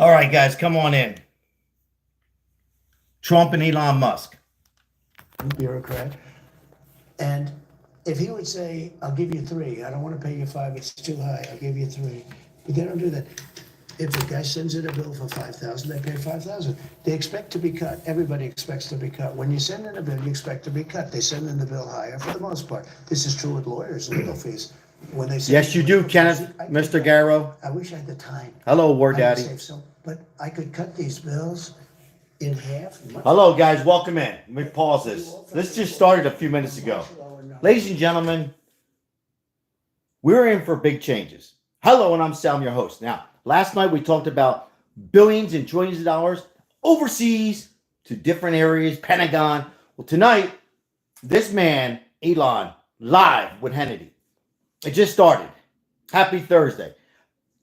All right, guys, come on in. Trump and Elon Musk. Bureaucrat. And if he would say, I'll give you three, I don't want to pay you five, it's too high, I'll give you three. But they don't do that. If a guy sends in a bill for 5,000, they pay 5,000. They expect to be cut. Everybody expects to be cut. When you send in a bill, you expect to be cut. They send in the bill higher for the most part. This is true with lawyers' legal fees. When they send Yes, you do, Kenneth, Mr. Garrow. I wish I had the time. Hello, War Daddy. But I could cut these bills in half. Hello, guys. Welcome in. Let me pause this. This just started a few minutes ago. Ladies and gentlemen, we're in for big changes. Hello, and I'm Sam, your host. Now, last night we talked about billions and trillions of dollars overseas to different areas, Pentagon. Well, tonight, this man, Elon, live with Hannity. It just started. Happy Thursday.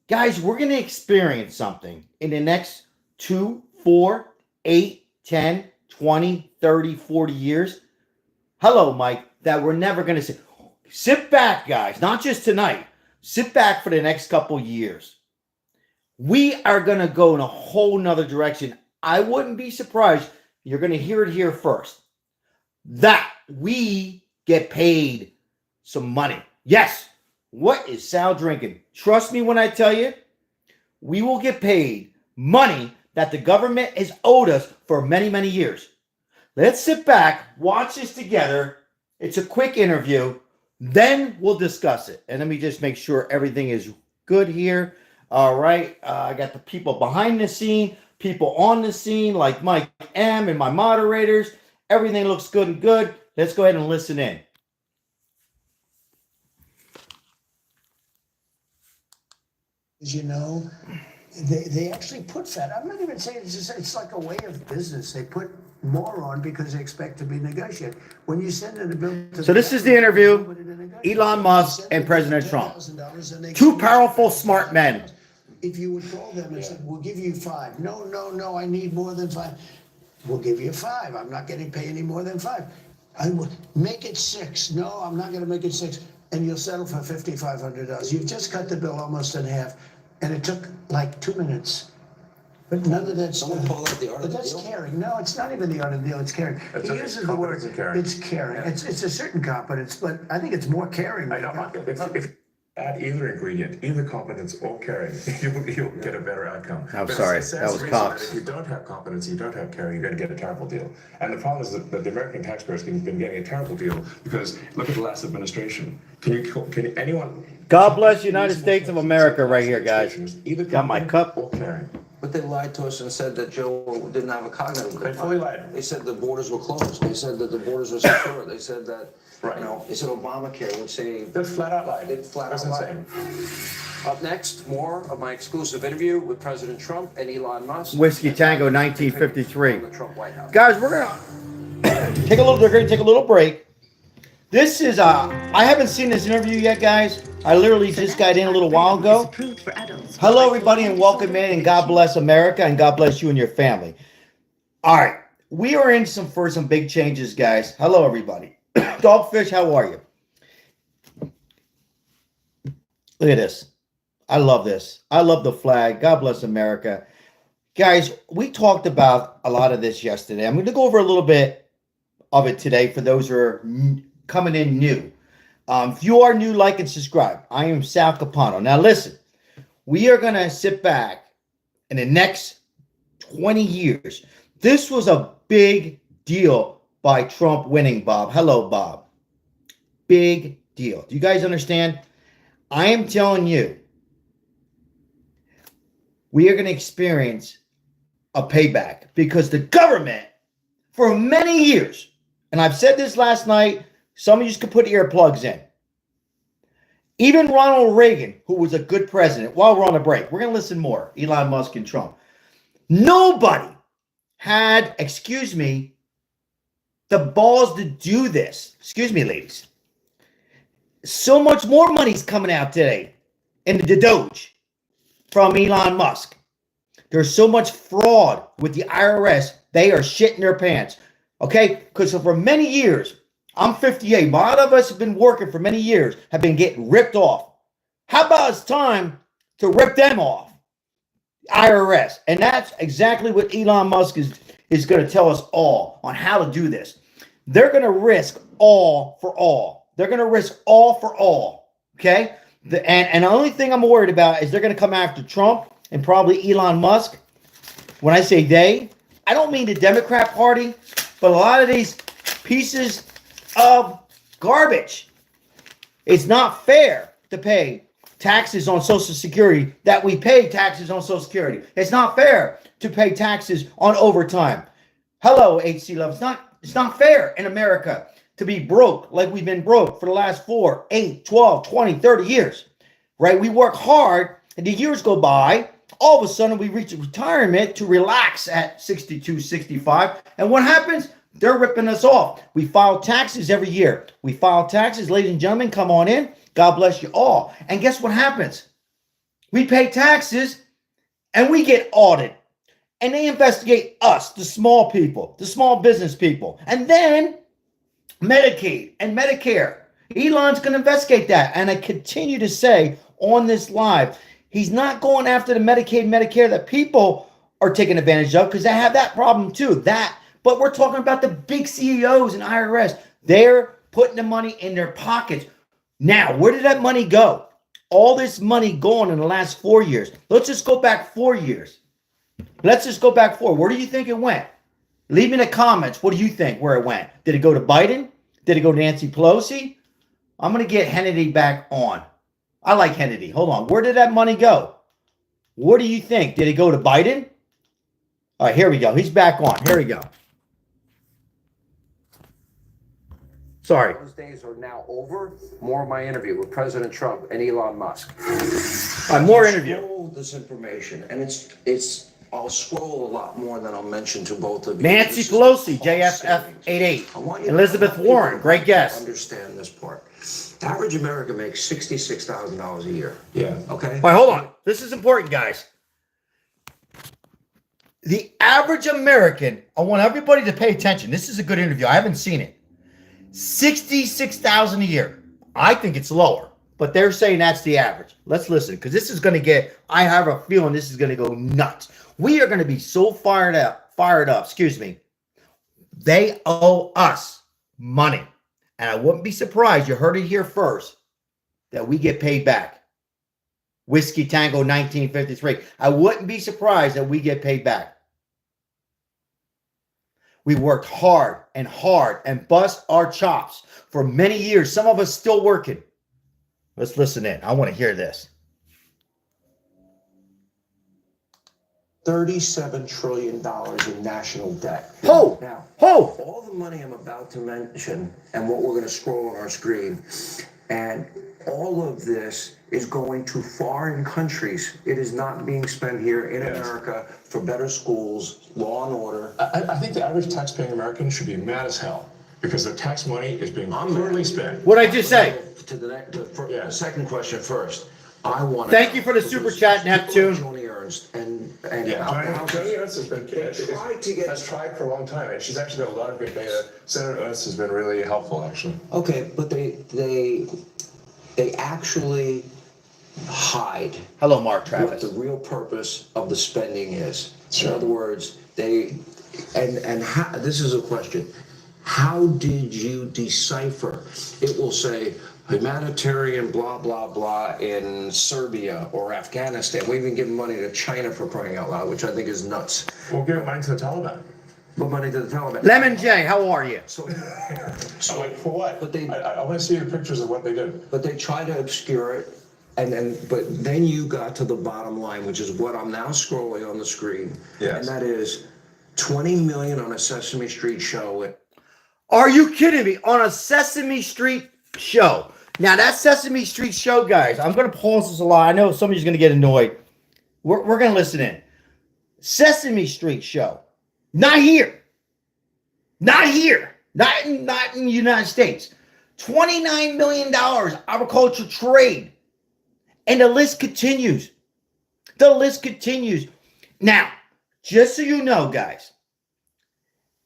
Guys, we're going to experience something in the next 2, 4, 8, 10, 20, 30, 40 years. Hello, Mike, that we're never going to see. Sit back, guys, not just tonight. Sit back for the next couple years. We are going to go in a whole nother direction. I wouldn't be surprised. You're going to hear it here first. That we get paid some money. Yes. What is Sal drinking? Trust me when I tell you, we will get paid money that the government has owed us for many, many years. Let's sit back, watch this together. It's a quick interview. Then we'll discuss it. And let me just make sure everything is good here. All right. I got the people behind the scene, people on the scene like Mike M and my moderators. Everything looks good and good. Let's go ahead and listen in. As you know, they actually put fat. I'm not even saying it's like a way of business. They put more on because they expect to be negotiated. When you send in a bill to so this is the interview, Elon Musk and President Trump. Two powerful, smart men. If you would call them and say, we'll give you 5. No, I need more than 5. We'll give you 5. I'm not going to pay any more than 5. I will make it 6. No, I'm not going to make it 6. And you'll settle for $5,500. You've just cut the bill almost in half, and it took like 2 minutes. But none of that's. Someone call out the art of the deal. But that's caring. No, it's not even the art of the deal. It's caring. He uses the word. It's caring. Yeah. It's a certain competence, but I think it's more caring. I know. If add either ingredient, either competence or caring, you'll get a better outcome. I'm sorry, that was Cox. If you don't have competence, you don't have caring, you're going to get a terrible deal. And the problem is that the American taxpayers have been getting a terrible deal because look at the last administration. Can anyone? God bless the United States of America right here, guys. Either Got my cup. or caring. But they lied to us and said that Joe didn't have a cognitive. They fully lied. They said the borders were closed. They said that the borders were secure. They said that, Right. they said Obamacare would save. They flat out lied. They flat out That's lied. insane. Up next, more of my exclusive interview with President Trump and Elon Musk. Whiskey Tango 1953. From the Trump White House. Guys, we're gonna take a little break. This is I haven't seen this interview yet, guys. I literally just got in a little while ago. Hello, everybody, and welcome in, and God bless America, and God bless you and your family. All right, we are in for some big changes, guys. Hello, everybody. Dogfish, how are you? Look at this. I love this. I love the flag. God bless America. Guys, we talked about a lot of this yesterday. I'm going to go over a little bit of it today for those who are coming in new. If you are new, like and subscribe. I am Sal Capano. Now, listen, we are going to sit back in the next 20 years. This was a big deal by Trump winning, Bob. Hello, Bob. Big deal. Do you guys understand? I am telling you, we are going to experience a payback because the government, for many years, and I've said this last night, some of you can put earplugs in. Even Ronald Reagan, who was a good president, while we're on a break, we're going to listen more, Elon Musk and Trump. Nobody had, the balls to do this. Excuse me, ladies. So much more money's coming out today in the Doge from Elon Musk. There's so much fraud with the IRS. They are shitting their pants. Okay? Because for many years, I'm 58. A lot of us have been working for many years, have been getting ripped off. How about it's time to rip them off? IRS. And that's exactly what Elon Musk is going to tell us all on how to do this. They're going to risk all for all. They're going to risk all for all. Okay? And the only thing I'm worried about is they're going to come after Trump and probably Elon Musk. When I say they, I don't mean the Democrat Party, but a lot of these pieces of garbage. It's not fair to pay taxes on Social Security that we pay taxes on Social Security. It's not fair to pay taxes on overtime. Hello, HC Love. It's not fair in America to be broke like we've been broke for the last 4, 8, 12, 20, 30 years, right? We work hard and the years go by. All of a sudden we reach retirement to relax at 62, 65. And what happens? They're ripping us off. We file taxes every year. We file taxes. Ladies and gentlemen, come on in. God bless you all. And guess what happens? We pay taxes and we get audited. And they investigate us, the small people, the small business people. And then Medicaid and Medicare. Elon's going to investigate that. And I continue to say on this live, he's not going after the Medicaid, Medicare that people are taking advantage of because they have that problem too. But we're talking about the big CEOs and IRS. They're putting the money in their pockets. Now, where did that money go? All this money gone in the last 4 years. Let's just go back 4 years. Let's just go back 4. Where do you think it went? Leave in the comments. What do you think where it went? Did it go to Biden? Did it go to Nancy Pelosi? I'm going to get Hannity back on. I like Hannity. Hold on. Where did that money go? What do you think? Did it go to Biden? All right, here we go. He's back on. Here we go. Sorry. Those days are now over. More of my interview with President Trump and Elon Musk. All right, more interview. Scroll this information, and it's. I'll scroll a lot more than I'll mention to both of you. Nancy This is Pelosi, cost JFF savings. 88. I want you to- Elizabeth Warren, great guest. Understand this part. Average American makes $66,000 a year. Yeah. Okay. All right, hold on. This is important, guys. The average American, I want everybody to pay attention. This is a good interview. I haven't seen it. 66,000 a year. I think it's lower, but they're saying that's the average. Let's listen, because this is going to get, I have a feeling this is going to go nuts. We are going to be so fired up, excuse me. They owe us money. And I wouldn't be surprised, you heard it here first, that we get paid back. Whiskey Tango 1953. I wouldn't be surprised that we get paid back. We worked hard and bust our chops for many years. Some of us still working. Let's listen in. I want to hear this. $37 trillion in national debt. Ho! Now, Ho! all the money I'm about to mention and what we're going to scroll on our screen, and all of this is going to foreign countries. It is not being spent here in America for better schools, law and order. I think the average tax-paying American should be mad as hell because the tax money is being poorly spent. What'd I just say? To the second question first. I want. Thank you for the super chat, Neptune. Joni Ernst and Johnny Ernst has been has tried for a long time, and she's actually got a lot of good data. Senator Ernst has been really helpful, actually. Okay, but they actually hide Hello, Mark what Travis. the real purpose of the spending is. Sure. In other words, this is a question. How did you decipher? It will say humanitarian blah, blah, blah in Serbia or Afghanistan. We even give money to China for crying out loud, which I think is nuts. We'll give money to the Taliban. But money to the Taliban. Lemon J, how are you? So, I'm like, for what? But they- I want to see the pictures of what they did. but they try to obscure it. But then you got to the bottom line, which is what I'm now scrolling on the screen. Yes. And that is 20 million on a Sesame Street show. Are you kidding me? On a Sesame Street show. Now, that Sesame Street show, guys, I'm going to pause this a lot. I know somebody's going to get annoyed. We're going to listen in. Sesame Street show. Not here. Not here. Not in the United States. $29 million agriculture trade. And the list continues. The list continues. Now, just so you know, guys,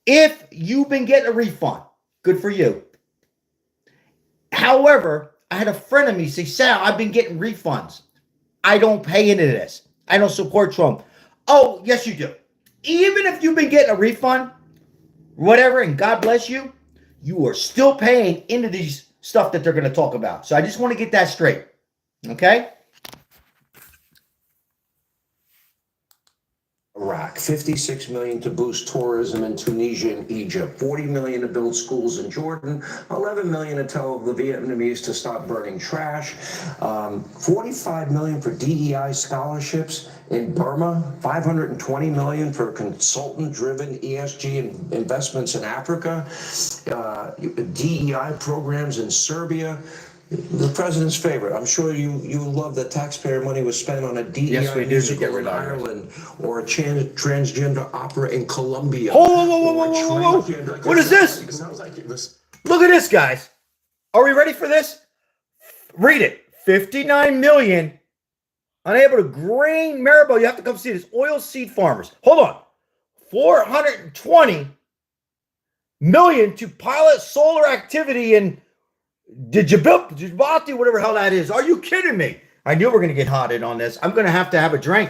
if you've been getting a refund, good for you. However, I had a friend of me say, Sal, I've been getting refunds. I don't pay into this. I don't support Trump. Oh, yes, you do. Even if you've been getting a refund, whatever, and God bless you, you are still paying into these stuff that they're going to talk about. So I just want to get that straight. Okay? Iraq, 56 million to boost tourism in Tunisia and Egypt, 40 million to build schools in Jordan, 11 million to tell the Vietnamese to stop burning trash, 45 million for DEI scholarships in Burma, 520 million for consultant-driven ESG investments in Africa, DEI programs in Serbia. The president's favorite. I'm sure you love that taxpayer money was spent on a DEI musical in Ireland or a transgender opera in Colombia. Whoa. What is this? It sounds like this. Look at this, guys. Are we ready for this? Read it. 59 million unable to grain Maribel. You have to come see this. Oil seed farmers. Hold on. 420 million to pilot solar activity in Djibouti, whatever the hell that is. Are you kidding me? I knew we were going to get hotted on this. I'm going to have a drink.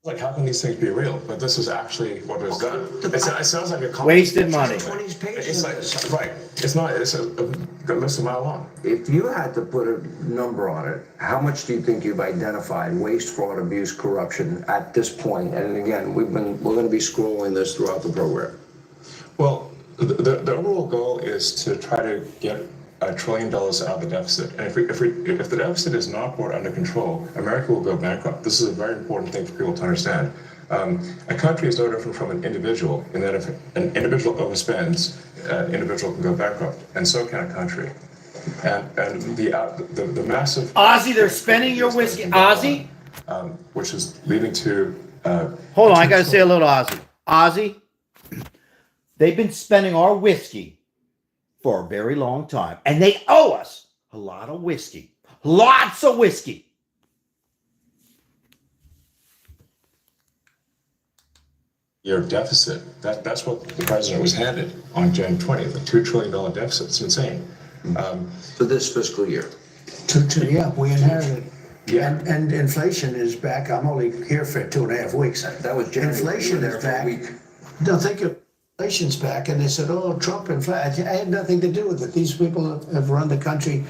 Like, how can these things be real? But this is actually what was done. It sounds like a Wasted money. 20 pages. It's like, right. It's not. It's a list a mile long. If you had to put a number on it, how much do you think you've identified waste, fraud, abuse, corruption at this point? And again, we're going to be scrolling this throughout the program. Well, the overall goal is to try to get $1 trillion out of the deficit. And if the deficit is not brought under control, America will go bankrupt. This is a very important thing for people to understand. A country is no different from an individual in that if an individual overspends, an individual can go bankrupt, and so can a country. And the massive Ozzy, they're spending your whiskey. Ozzy? Which is leading to Hold on, I got to say a little Ozzy. Ozzy, they've been spending our whiskey for a very long time, and they owe us a lot of whiskey. Lots of whiskey. Year deficit. That's what the president was handed on January 20th, a $2 trillion deficit. It's insane. For this fiscal year. Yeah, we inherited. Yeah. And inflation is back. I'm only here for 2.5 weeks. That was January. Inflation is back. Don't think of inflation's back, and they said, "Oh, Trump inflation." I had nothing to do with it. These people have run the country.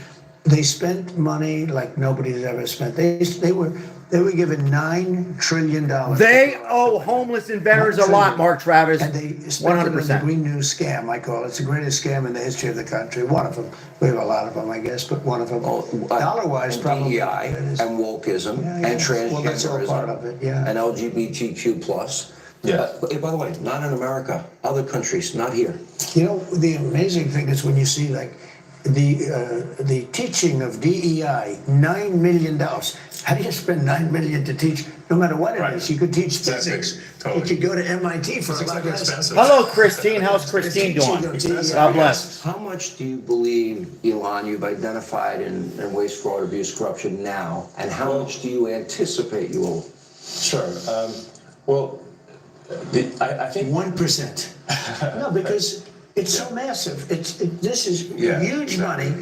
They spent money like nobody's ever spent. They were given $9 trillion. They owe homeless and veterans a lot, Mark Travis. And they spent it on the 100%. Green New Scam, I call it. It's the greatest scam in the history of the country. One of them. We have a lot of them, I guess, but one of them. Dollar-wise, probably. DEI and wokeism and transgenderism. Well, that's all part of it, yeah. And LGBTQ+. Yeah. By the way, not in America, other countries, not here. You know, the amazing thing is when you see like the teaching of DEI, $9 million. How do you spend $9 million to teach? No matter what it is, you could teach physics. Totally. You could go to MIT for a lot less. Expensive. Hello, Christine. How's Christine doing? God bless. How much do you believe, Elon, you've identified in waste, fraud, abuse, corruption now, and how much do you anticipate you will? Sure. Well, I think 1%. No, because it's so massive. This is Yeah. huge money.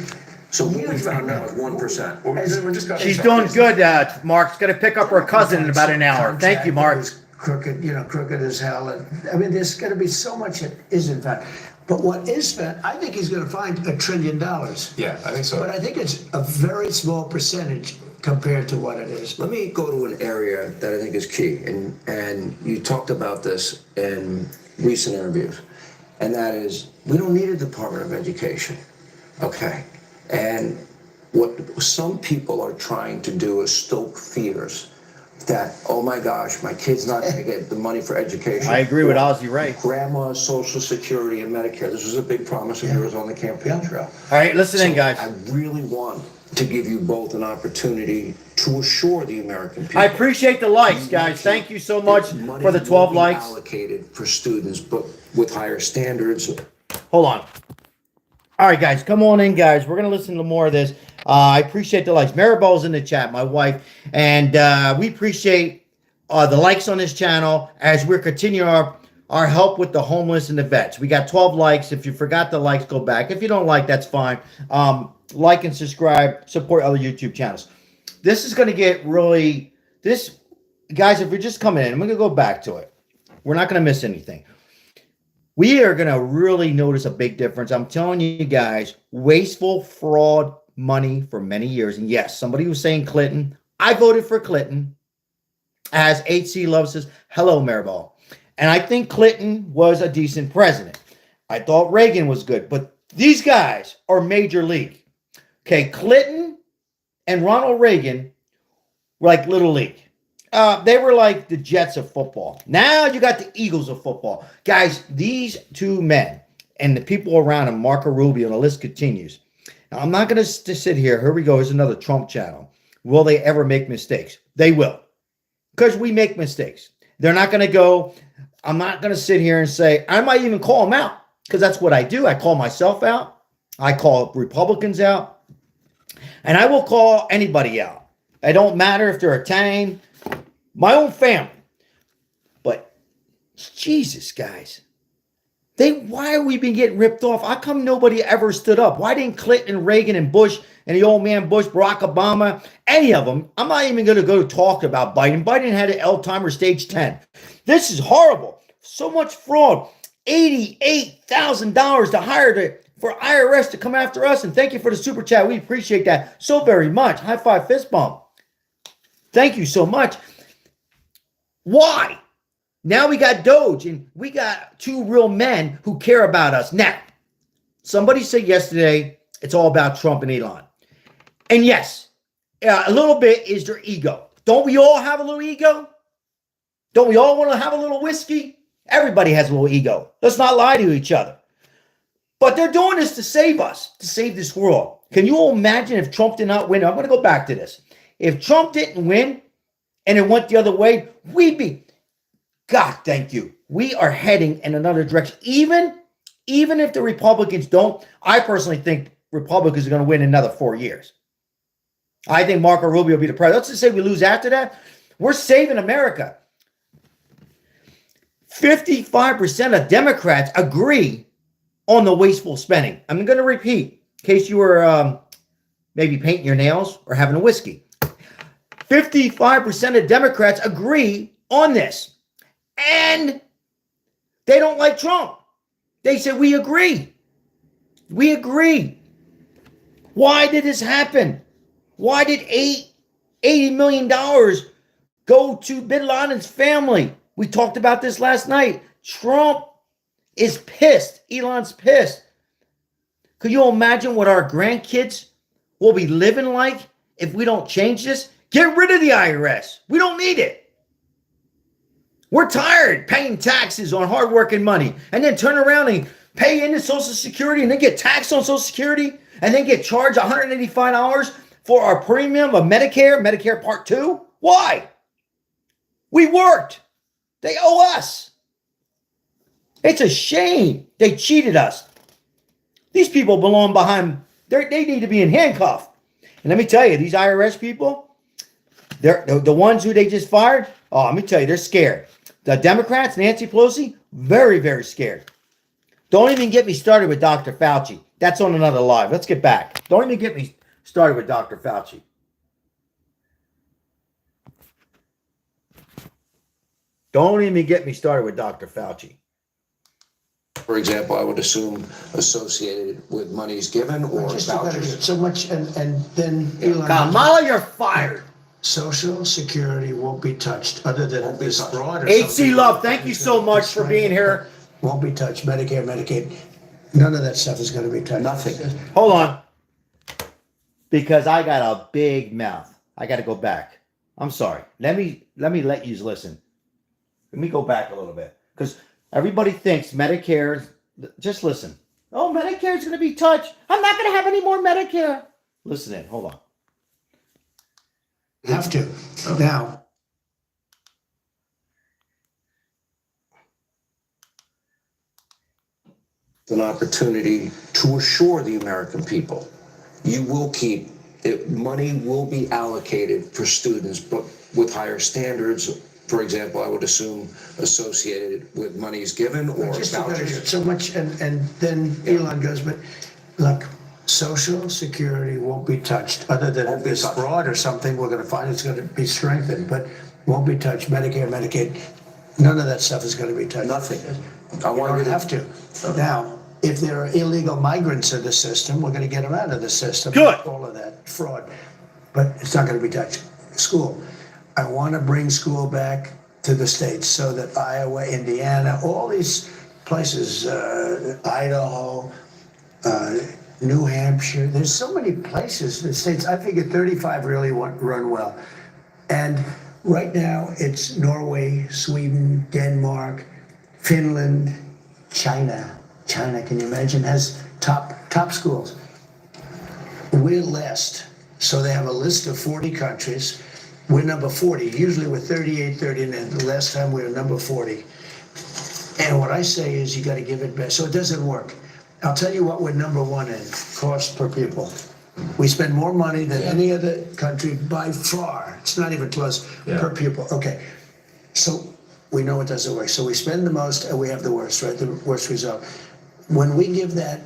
So what we found out is 1%. we're just got She's doing good, Mark's going to pick up her cousin in about an hour. Thank you, Mark. Crooked as hell. And, I mean, there's going to be so much that isn't found. But what is spent, I think he's going to find $1 trillion. Yeah, I think so. But I think it's a very small percentage compared to what it is. Let me go to an area that I think is key, and you talked about this in recent interviews, and that is we don't need a Department of Education, okay? And what some people are trying to do is stoke fears that, oh my gosh, my kid's not going to get the money for education. I agree with Ozzy Ray. Grandma's Social Security and Medicare. This was a big promise of yours on the campaign trail. All right, listen in, So guys. I really want to give you both an opportunity to assure the American people. I appreciate the likes, guys. Thank you so much for the 12 likes. Allocated for students, but with higher standards. Hold on. All right, guys, come on in, guys. We're going to listen to more of this. I appreciate the likes. Maribel's in the chat, my wife, and we appreciate the likes on this channel as we're continuing our help with the homeless and the vets. We got 12 likes. If you forgot the likes, go back. If you don't like, that's fine. Like and subscribe. Support other YouTube channels. This is going to get really... guys, if you're just coming in, I'm going to go back to it. We're not going to miss anything. We are going to really notice a big difference. I'm telling you guys, wasteful fraud money for many years. And yes, somebody was saying Clinton. I voted for Clinton. As HC Love says, hello, Maribel. And I think Clinton was a decent president. I thought Reagan was good. But these guys are major league. Okay, Clinton and Ronald Reagan were like Little League. They were like the Jets of football. Now you got the Eagles of football. Guys, these two men and the people around them, Marco Rubio, and the list continues. Now, I'm not going to sit here. We go. Here's another Trump channel. Will they ever make mistakes? They will. Because we make mistakes. They're not going to go. I'm not going to sit here and say, I might even call them out. Because that's what I do. I call myself out. I call Republicans out. And I will call anybody out. It don't matter if they're Italian. My own family. But Jesus, guys. Why are we been getting ripped off? How come nobody ever stood up? Why didn't Clinton, Reagan, and Bush, and the old man Bush, Barack Obama, any of them? I'm not even going to go talk about Biden. Biden had an Alzheimer's stage 10. This is horrible. So much fraud. $88,000 to hire for IRS to come after us. And thank you for the super chat. We appreciate that so very much. High five, fist bump. Thank you so much. Why? Now we got Doge and we got two real men who care about us. Now, somebody said yesterday it's all about Trump and Elon. And yes, a little bit is their ego. Don't we all have a little ego? Don't we all want to have a little whiskey? Everybody has a little ego. Let's not lie to each other. But they're doing this to save us, to save this world. Can you imagine if Trump did not win? I'm going to go back to this. If Trump didn't win and it went the other way, we'd be... God, thank you. We are heading in another direction. Even if the Republicans don't, I personally think Republicans are going to win another 4 years. I think Marco Rubio will be the president. Let's just say we lose after that. We're saving America. 55% of Democrats agree on the wasteful spending. I'm going to repeat in case you were maybe painting your nails or having a whiskey. 55% of Democrats agree on this. And they don't like Trump. They said, we agree. We agree. Why did this happen? Why did $80 million go to Bin Laden's family? We talked about this last night. Trump is pissed. Elon's pissed. Could you imagine what our grandkids will be living like if we don't change this? Get rid of the IRS. We don't need it. We're tired paying taxes on hardworking money and then turn around and pay into Social Security and then get taxed on Social Security and then get charged $185 for our premium of Medicare Part 2. Why? We worked. They owe us. It's a shame. They cheated us. These people belong behind, they need to be in handcuffs. And let me tell you, these IRS people, they're the ones who they just fired. Oh, let me tell you, they're scared. The Democrats, Nancy Pelosi, very, very scared. Don't even get me started with Dr. Fauci. That's on another live. Let's get back. Don't even get me started with Dr. Fauci. Don't even get me started with Dr. Fauci. For example, I would assume associated with monies given or Just about vouchers. so much, and then Elon. Kamala, you're fired. Social Security won't be touched, other than Won't be this touched. fraud. HC Love, thank you so much for being here. Won't be touched. Medicare, Medicaid, none of that stuff is going to be touched. Nothing. Hold on. Because I got a big mouth. I got to go back. I'm sorry. Let me let you listen. Let me go back a little bit. Because everybody thinks Medicare, just listen. Oh, Medicare is going to be touched. I'm not going to have any more Medicare. Listen in. Hold on. Have to. Now, An opportunity to assure the American people, you will keep it, money will be allocated for students, but with higher standards. For example, I would assume associated with monies given or just about vouchers. so much, and then Elon goes, but look, Social Security won't be touched, other than Won't be this touched. fraud or something. We're going to find it's going to be strengthened, but won't be touched. Medicare, Medicaid, none of that stuff is going to be touched. Nothing. I You want don't you to have to. Now, if there are illegal migrants in the system, we're going to get them out of the system. Good. All of that fraud, but it's not going to be touched. School. I want to bring school back to the states so that Iowa, Indiana, all these places, Idaho, New Hampshire, there's so many places, the states, I figure 35 really run well. And right now it's Norway, Sweden, Denmark, Finland, China. China, can you imagine, has top schools. We're last. So they have a list of 40 countries. We're number 40. Usually we're 38, 39. The last time we were number 40. And what I say is you got to give it back. So it doesn't work. I'll tell you what we're number one in, cost per pupil. We spend more money than any other country by far. It's not even close per pupil. Okay. So we know it doesn't work. So we spend the most and we have the worst, right? The worst result. When we give that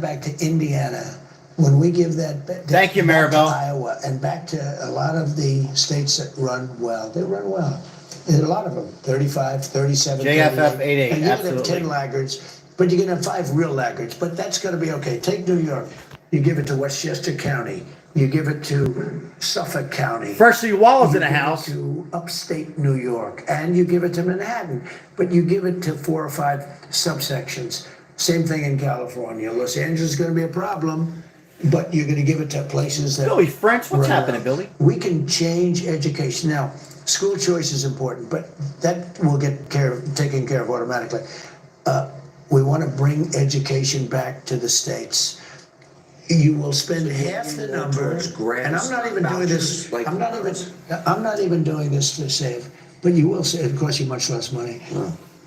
back to Indiana, when we give that Thank you, back to Maribel. Iowa and back to a lot of the states that run well, they run well. There's a lot of them, 35, 37, JFF 88, and you're going to have absolutely. 10 laggards, but you're going to have 5 real laggards, but that's going to be okay. Take New York. You give it to Westchester County. You give it to Suffolk County. Firstly, Wallace in the You give it house. to upstate New York, and you give it to Manhattan, but you give it to 4 or 5 subsections. Same thing in California. Los Angeles is going to be a problem, but you're going to give it to places that. Billy French, what's run happening, well. Billy? We can change education now. School choice is important, but that will get taken care of automatically. We want to bring education back to the states. You will spend half the number, and I'm not even doing this. I'm not even doing this to save, but you will save. It costs you much less money.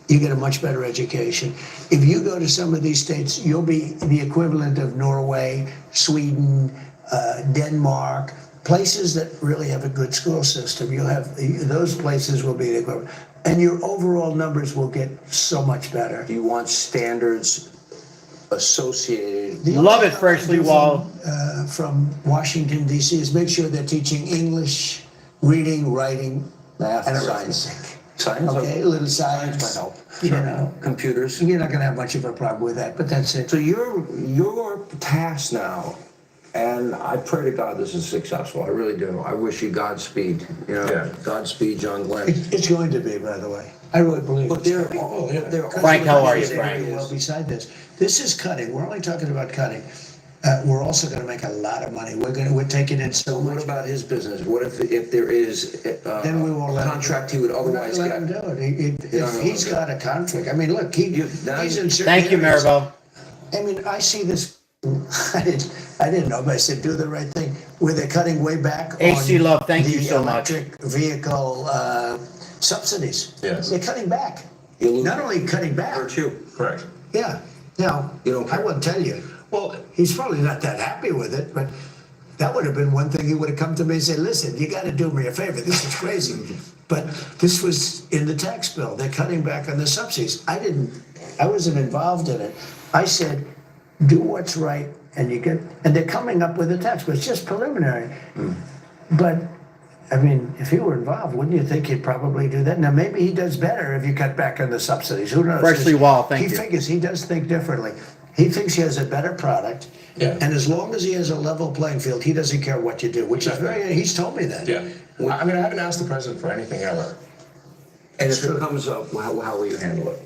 You get a much better education. If you go to some of these states, you'll be the equivalent of Norway, Sweden, Denmark, places that really have a good school system. You'll have those places will be the equivalent, and your overall numbers will get so much better. Do you want standards associated? The Love only it, thing I Freshly do Wall. from Washington, D.C. is make sure they're teaching English, reading, writing, Math, and science. arithmetic. Science? Okay, a little science. Might help. You know, Computers. you're not going to have much of a problem with that, but that's it. So your task now, and I pray to God this is successful. I really do. I wish you Godspeed. You know, Yeah. Godspeed, John Glenn. It's going to be, by the way. I really believe But it. they're all. They're Frank, how are you, Very Frank? well beside this. This is cutting. We're only talking about cutting. We're also going to make a lot of money. We're taking in so What much. about his business? What if there is Then we won't a let him contract do he would it. We're not otherwise gonna let him get? do it. If he's got a conflict, I mean, look, now he's you- in certain Thank you, areas. Maribel. I mean, I see this. I didn't know, but I said do the right thing. Where they're cutting way back AC on Love, thank you the so much. electric vehicle subsidies. Yes. They're cutting back. You lose. Not only cutting back. Hurt you. Correct. Yeah. Now, You don't I care. will tell you, Well, he's probably not that happy with it, but that would have been one thing he would have come to me and said, listen, you got to do me a favor. This is crazy. But this was in the tax bill. They're cutting back on the subsidies. I wasn't involved in it. I said, do what's right and they're coming up with a tax bill. It's just preliminary. But I mean, if he were involved, wouldn't you think he'd probably do that? Now, maybe he does better if you cut back on the subsidies. Who knows? Freshly Wall, thank He you. figures he does think differently. He thinks he has a better product. Yeah. And as long as he has a level playing field, he doesn't care what you do, which is very, he's told me that. yeah. I mean, I haven't asked the president for anything ever. And if it comes up, how will you handle it?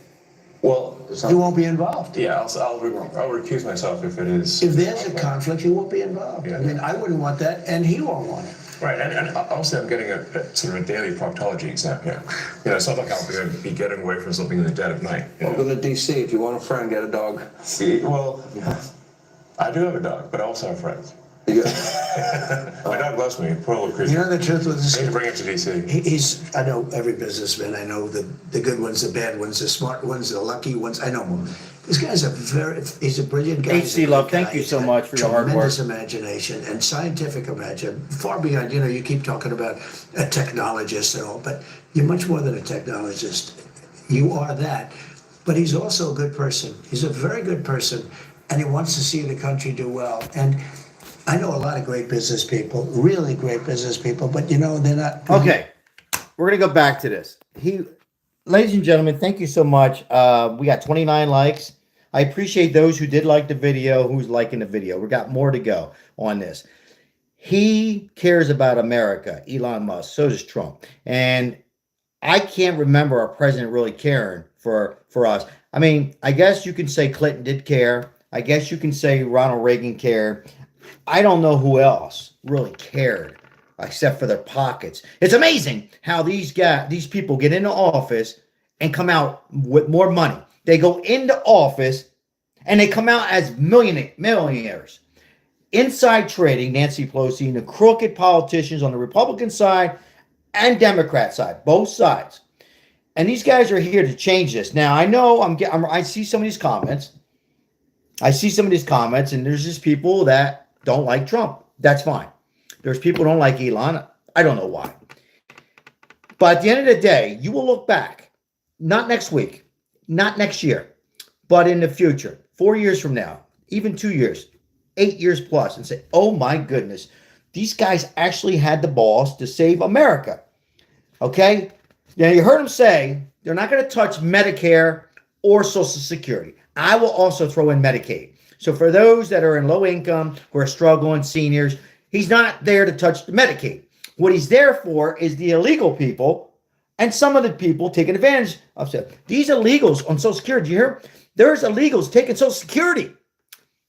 Well, He won't be involved. yeah, I'll recuse myself if it is. If there's a conflict, he won't be involved. Yeah. I mean, I wouldn't want that, and he won't want it. Right, and also I'm getting a sort of a daily proctology exam here. You know, it's not like I'll be getting away from something in the dead of night. You know? Go to DC. If you want a friend, get a dog. Well, I do have a dog, but I also have friends. You My dog loves me, poor little creature. You know the truth with this? I need to bring him to DC. I know every businessman. I know the good ones, the bad ones, the smart ones, the lucky ones. I know them. This guy's he's a brilliant guy. He's a HC Love, great thank guy. you He's so got much for your hard work. Tremendous imagination and scientific imagination, far beyond, you keep talking about a technologist and all, but you're much more than a technologist. You are that. But he's also a good person. He's a very good person, and he wants to see the country do well. And I know a lot of great business people, really great business people, but they're not. Okay. we're gonna go back to this. Ladies and gentlemen, thank you so much. We got 29 likes. I appreciate those who did like the video, who's liking the video. We got more to go on this. He cares about America, Elon Musk. So does Trump. And I can't remember our president really caring for us. I mean, I guess you can say Clinton did care. I guess you can say Ronald Reagan cared. I don't know who else really cared except for their pockets. It's amazing how these people get into office and come out with more money. They go into office and they come out as millionaires. Inside trading, Nancy Pelosi and the crooked politicians on the Republican side and Democrat side, both sides. And these guys are here to change this. Now, I know I see some of these comments. And there's just people that don't like Trump. That's fine. There's people who don't like Elon. I don't know why. But at the end of the day, you will look back, not next week, not next year, but in the future, 4 years from now, even 2 years, 8 years plus, and say, oh my goodness, these guys actually had the balls to save America. Okay? Now, you heard them say they're not going to touch Medicare or Social Security. I will also throw in Medicaid. So for those that are in low income, who are struggling, seniors, he's not there to touch the Medicaid. What he's there for is the illegal people and some of the people taking advantage of it. These illegals on Social Security, you hear? There's illegals taking Social Security.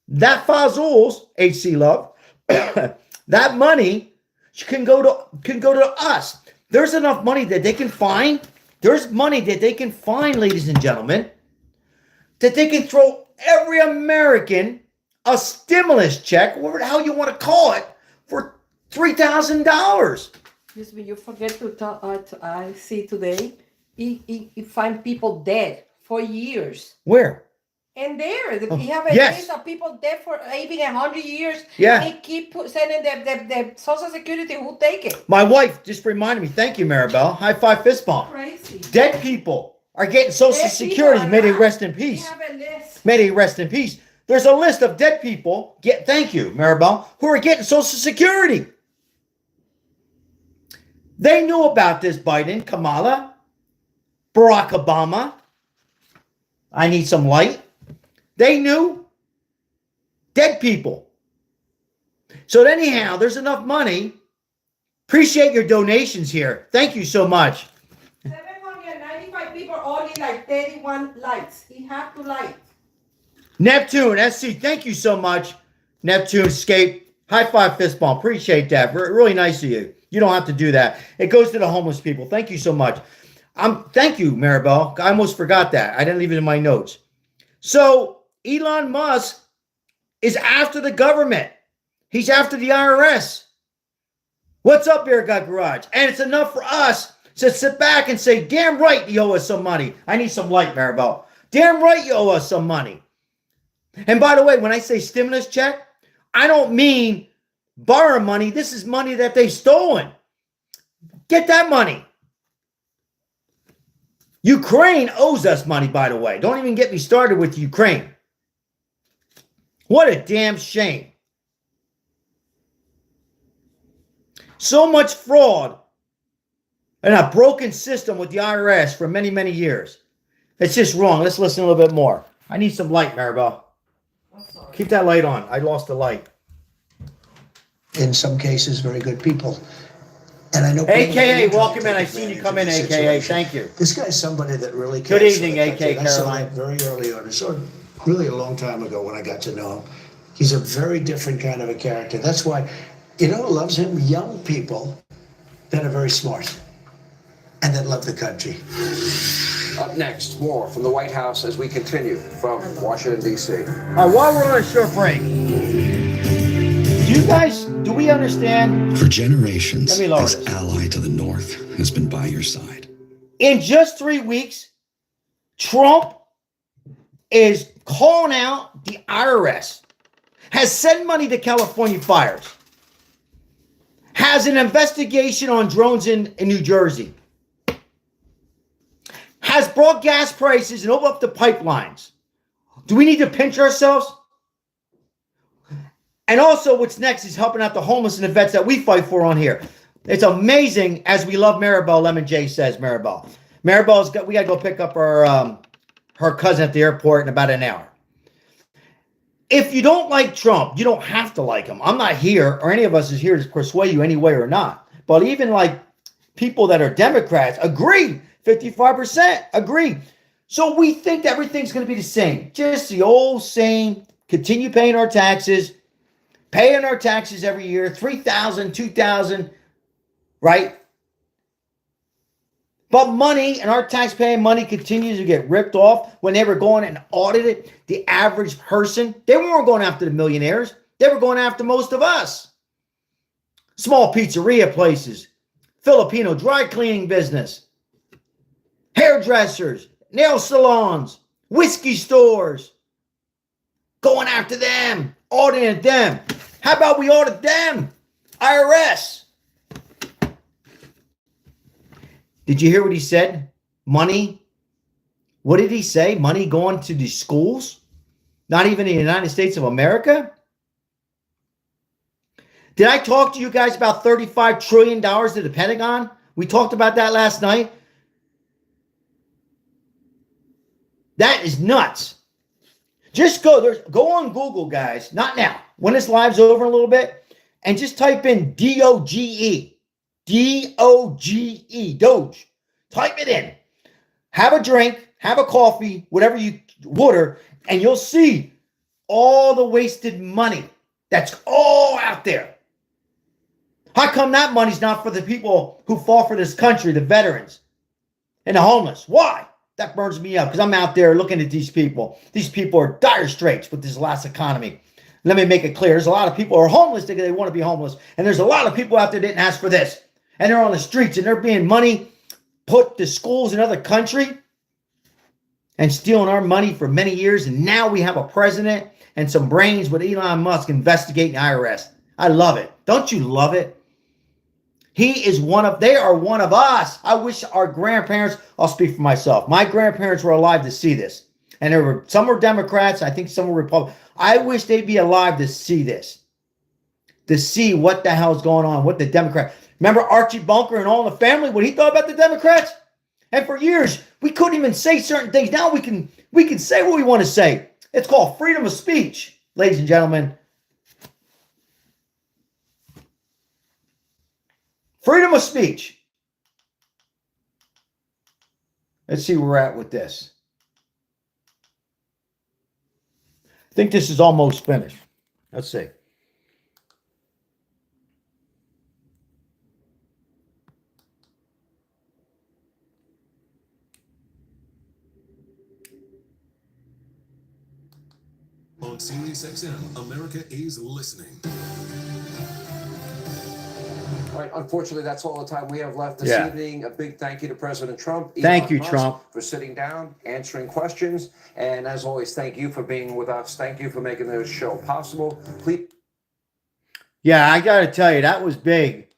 That Fazul's, HC Love, that money can go to us. There's enough money that they can find. There's money that they can find, ladies and gentlemen, that they can throw every American a stimulus check, whatever the hell you want to call it, for $3,000. Excuse me, you forget to talk. I see today, he find people dead for years. Where? And there, he have a yes. case of people dead for even 100 years. Yeah. And he keep sending the Social Security. Who take it? My wife just reminded me. Thank you, Maribel. High five, fist bump. Crazy. Dead people are getting Social Security. May they rest in peace. We have a list. May they rest in peace. There's a list of dead people. Thank you, Maribel, who are getting Social Security. They knew about this, Biden, Kamala, Barack Obama. I need some light. They knew. Dead people. So anyhow, there's enough money. Appreciate your donations here. Thank you so much. 795 people, only like 31 likes. He had to like. Neptune, SC, thank you so much. Neptune, Escape. High five, fist bump. Appreciate that. Really nice of you. You don't have to do that. It goes to the homeless people. Thank you so much. Thank you, Maribel. I almost forgot that. I didn't leave it in my notes. So Elon Musk is after the government. He's after the IRS. What's up, Bear Gut Garage? And it's enough for us to sit back and say, damn right you owe us some money. I need some light, Maribel. Damn right you owe us some money. And by the way, when I say stimulus check, I don't mean borrow money. This is money that they've stolen. Get that money. Ukraine owes us money, by the way. Don't even get me started with Ukraine. What a damn shame. So much fraud and a broken system with the IRS for many, many years. It's just wrong. Let's listen a little bit more. I need some light, Maribel. Keep that light on. I lost the light. In some cases, very good people. And I know. AKA, welcome in. I seen you come in, AKA. Thank you. This guy's somebody that really cares. Good evening, AKA I saw Caroline. him very early on. I saw him really a long time ago when I got to know him. He's a very different kind of a character. That's why, you know who loves him? Young people that are very smart and that love the country. Up next, more from the White House as we continue from Washington, D.C. All right, while we're on a short break, do we understand? For generations, Let me lower this this. ally to the North has been by your side. In just 3 weeks, Trump is calling out the IRS, has sent money to California fires, has an investigation on drones in New Jersey, has brought gas prices and opened up the pipelines. Do we need to pinch ourselves? And also, what's next is helping out the homeless and the vets that we fight for on here. It's amazing as we love Maribel, Lemon J says Maribel. We got to go pick up her cousin at the airport in about an hour. If you don't like Trump, you don't have to like him. I'm not here, or any of us is here to persuade you any way or not. But even like people that are Democrats agree, 55% agree. So we think everything's going to be the same. Just the old same, continue paying our taxes every year, 3,000, 2,000, right? But money and our tax-paying money continues to get ripped off. When they were going and audited the average person, they weren't going after the millionaires. They were going after most of us. Small pizzeria places, Filipino dry cleaning business, hairdressers, nail salons, whiskey stores, going after them, auditing them. How about we audit them? IRS. Did you hear what he said? Money. What did he say? Money going to the schools? Not even in the United States of America? Did I talk to you guys about $35 trillion to the Pentagon? We talked about that last night. That is nuts. Just go on Google, guys. Not now. When this live's over a little bit, and just type in DOGE. DOGE. Doge. Type it in. Have a drink, have a coffee, whatever you water, and you'll see all the wasted money that's all out there. How come that money's not for the people who fought for this country, the veterans and the homeless? Why? That burns me up because I'm out there looking at these people. These people are dire straits with this last economy. Let me make it clear. There's a lot of people who are homeless because they want to be homeless. And there's a lot of people out there that didn't ask for this. And they're on the streets and they're being money put to schools in other country and stealing our money for many years. And now we have a president and some brains with Elon Musk investigating the IRS. I love it. Don't you love it? They are one of us. I wish our grandparents, I'll speak for myself. My grandparents were alive to see this. And some were Democrats. I think some were Republicans. I wish they'd be alive to see this. To see what the hell's going on, what the Democrats. Remember Archie Bunker and All in the Family, what he thought about the Democrats? And for years, we couldn't even say certain things. Now we can say what we want to say. It's called freedom of speech, ladies and gentlemen. Freedom of speech. Let's see where we're at with this. I think this is almost finished. Let's see. On SiriusXM, America is listening. All right, unfortunately, that's all the time we have left this evening. A big thank you to President Trump. Thank you, Musk, Trump. for sitting down, answering questions. And as always, thank you for being with us. Thank you for making this show possible. Please. Yeah, I got to tell you, that was big.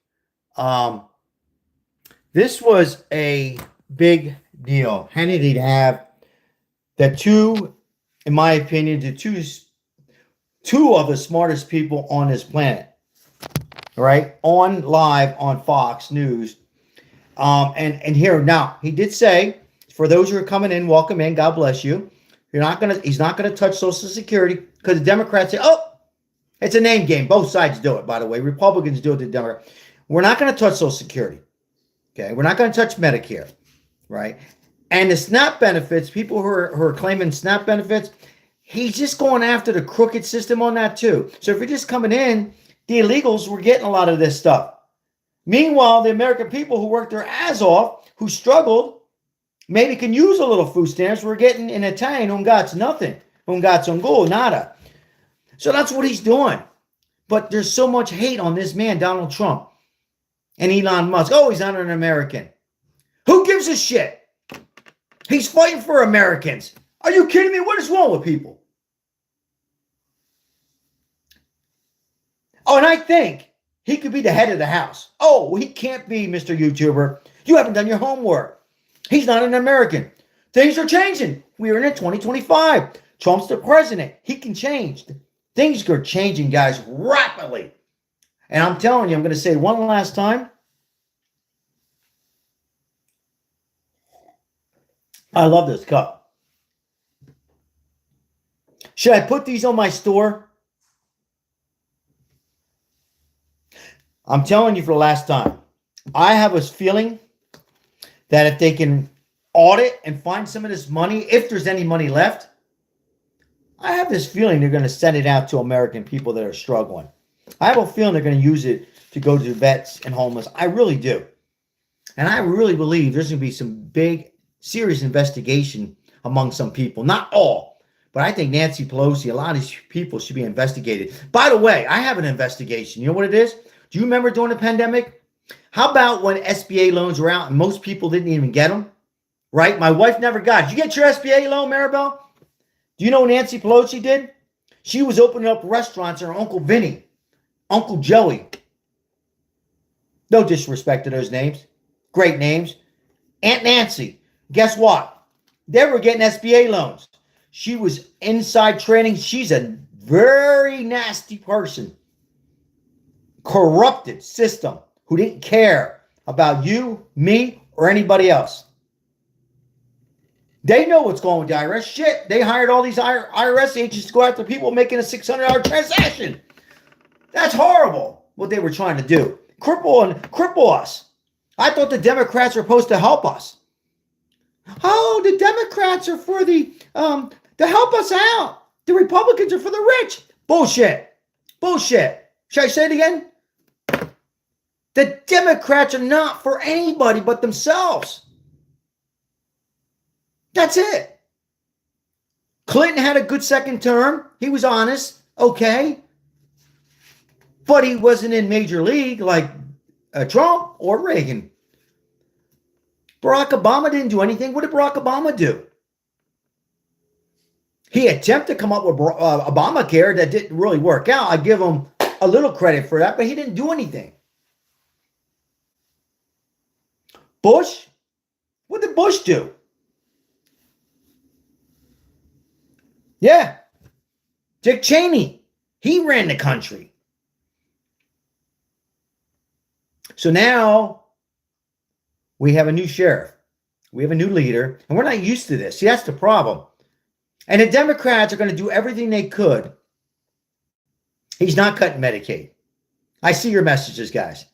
This was a big deal. Hannity to have the two, in my opinion, two of the smartest people on this planet. Right, on live on Fox News, and here now he did say, for those who are coming in, welcome in, God bless you. He's not gonna touch Social Security because the Democrats say, oh, it's a name game. Both sides do it, by the way. Republicans do it to Democrats. We're not gonna touch Social Security. Okay, we're not gonna touch Medicare, right? And the SNAP benefits, people who are claiming SNAP benefits, he's just going after the crooked system on that too. So if you're just coming in. The illegals were getting a lot of this stuff. Meanwhile, the American people who worked their ass off, who struggled, maybe can use a little food stamps. We're getting in Italian, un gats nothing. Un gats un go, nada. So that's what he's doing. But there's so much hate on this man, Donald Trump, and Elon Musk. Oh, he's not an American. Who gives a shit? He's fighting for Americans. Are you kidding me? What is wrong with people? Oh, and I think he could be the head of the house. Oh, he can't be, Mr. YouTuber. You haven't done your homework. He's not an American. Things are changing. We're in 2025. Trump's the president. He can change. Things are changing, guys, rapidly. And I'm telling you, I'm going to say one last time. I love this cup. Should I put these on my store? I'm telling you for the last time. I have a feeling that if they can audit and find some of this money, if there's any money left, I have this feeling they're going to send it out to American people that are struggling. I have a feeling they're going to use it to go to vets and homeless. I really do. And I really believe there's going to be some big, serious investigation among some people. Not all, but I think Nancy Pelosi, a lot of these people should be investigated. By the way, I have an investigation. You know what it is? Do you remember during the pandemic? How about when SBA loans were out and most people didn't even get them? Right? My wife never got it. Did you get your SBA loan, Maribel? Do you know what Nancy Pelosi did? She was opening up restaurants for her Uncle Vinny, Uncle Joey. No disrespect to those names. Great names. Aunt Nancy. Guess what? They were getting SBA loans. She was inside trading. She's a very nasty person. Corrupted system who didn't care about you, me, or anybody else. They know what's going with the IRS. Shit, they hired all these IRS agents to go after people making a $600 transaction. That's horrible what they were trying to do. Cripple us. I thought the Democrats were supposed to help us. Oh, the Democrats are for to help us out. The Republicans are for the rich. Bullshit. Bullshit. Should I say it again? The Democrats are not for anybody but themselves. That's it. Clinton had a good second term. He was honest. Okay. But he wasn't in major league like Trump or Reagan. Barack Obama didn't do anything. What did Barack Obama do? He attempted to come up with Obamacare that didn't really work out. I give him a little credit for that, but he didn't do anything. Bush? What did Bush do? Yeah. Dick Cheney. He ran the country. So now we have a new sheriff. We have a new leader, and we're not used to this. See, that's the problem. And the Democrats are going to do everything they could. He's not cutting Medicaid. I see your messages, guys.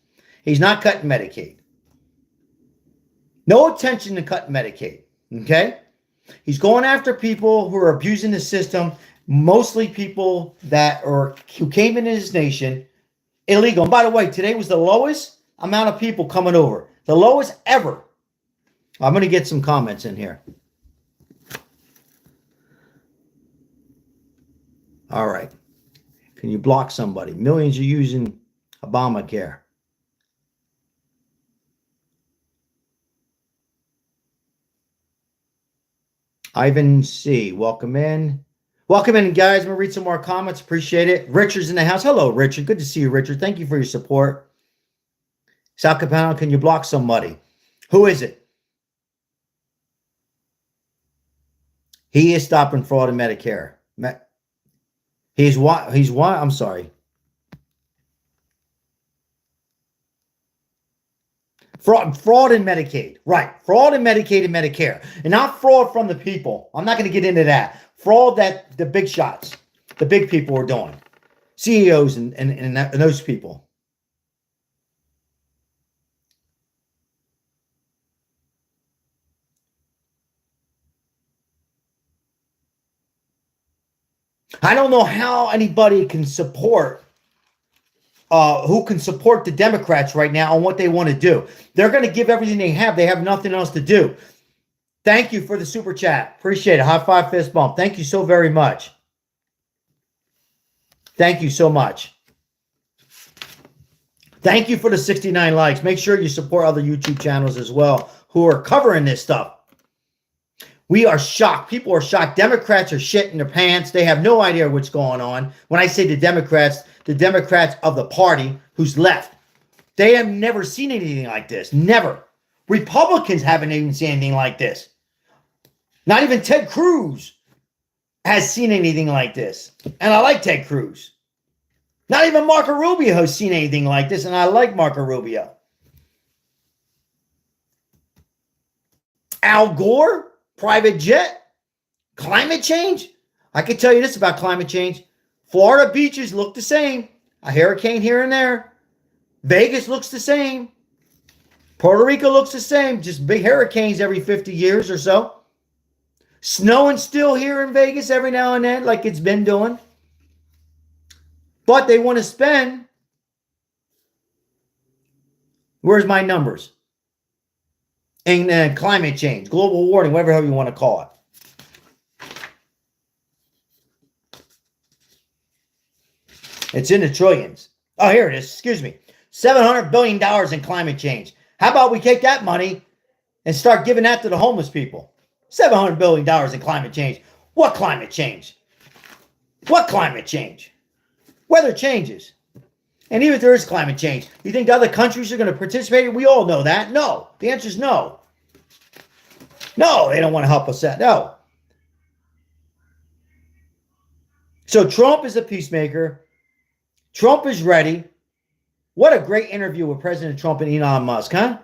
He's not cutting Medicaid. No attention to cutting Medicaid. Okay? He's going after people who are abusing the system, mostly people who came into this nation illegal. And by the way, today was the lowest amount of people coming over. The lowest ever. I'm going to get some comments in here. All right. Can you block somebody? Millions are using Obamacare. Ivan C. Welcome in. Welcome in, guys. I'm going to read some more comments. Appreciate it. Richard's in the house. Hello, Richard. Good to see you, Richard. Thank you for your support. Sal Capano, can you block somebody? Who is it? He is stopping fraud in Medicare. He's what? I'm sorry. Fraud in Medicaid. Right. Fraud in Medicaid and Medicare. And not fraud from the people. I'm not going to get into that. Fraud that the big shots, the big people are doing. CEOs and those people. I don't know how anybody can support who can support the Democrats right now on what they want to do. They're going to give everything they have. They have nothing else to do. Thank you for the super chat. Appreciate it. High five, fist bump. Thank you so very much. Thank you so much. Thank you for the 69 likes. Make sure you support other YouTube channels as well who are covering this stuff. We are shocked. People are shocked. Democrats are shitting their pants. They have no idea what's going on. When I say the Democrats of the party who's left, they have never seen anything like this. Never. Republicans haven't even seen anything like this. Not even Ted Cruz has seen anything like this. And I like Ted Cruz. Not even Marco Rubio has seen anything like this. And I like Marco Rubio. Al Gore? private jet. Climate change? I can tell you this about climate change. Florida beaches look the same. A hurricane here and there. Vegas looks the same. Puerto Rico looks the same. Just big hurricanes every 50 years or so. Snowing still here in Vegas every now and then, like it's been doing. But they want to spend. Where's my numbers? And climate change, global warming, whatever hell you want to call it. It's in the trillions. Oh, here it is. Excuse me. $700 billion in climate change. How about we take that money and start giving that to the homeless people? $700 billion in climate change. What climate change? What climate change? Weather changes. And even if there is climate change, you think the other countries are going to participate? We all know that. No. The answer is no. No, they don't want to help us out. No. So Trump is a peacemaker. Trump is ready. What a great interview with President Trump and Elon Musk, huh?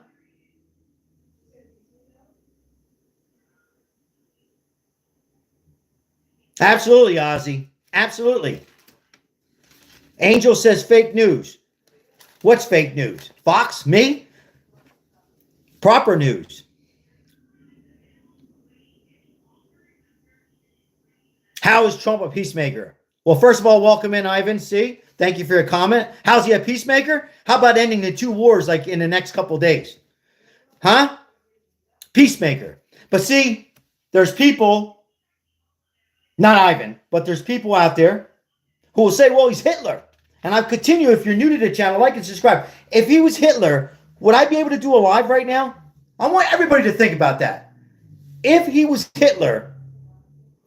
Absolutely, Ozzy. Absolutely. Angel says fake news. What's fake news? Fox? Me? Proper news. How is Trump a peacemaker? Well, first of all, welcome in, Ivan. See? Thank you for your comment. How's he a peacemaker? How about ending the 2 wars like in the next couple days? Huh? Peacemaker. But see, there's people, not Ivan, but there's people out there who will say, well, he's Hitler. And I'll continue, if you're new to the channel, like and subscribe. If he was Hitler, would I be able to do a live right now? I want everybody to think about that. If he was Hitler,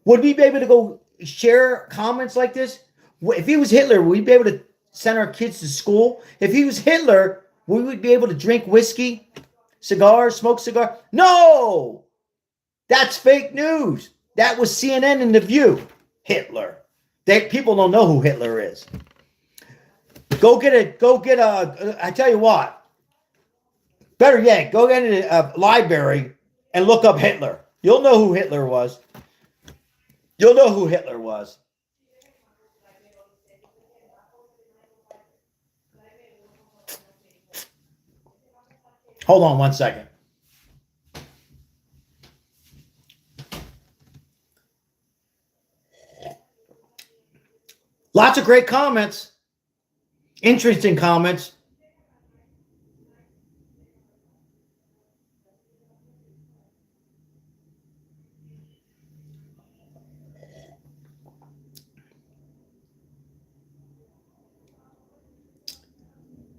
would we be able to go share comments like this? If he was Hitler, would we be able to send our kids to school? If he was Hitler, would we be able to drink whiskey, cigars, smoke cigars? No! That's fake news. That was CNN and The View. Hitler. People don't know who Hitler is. I tell you what. Better yet, go get a library and look up Hitler. You'll know who Hitler was. You'll know who Hitler was. Hold on one second. Lots of great comments. Interesting comments.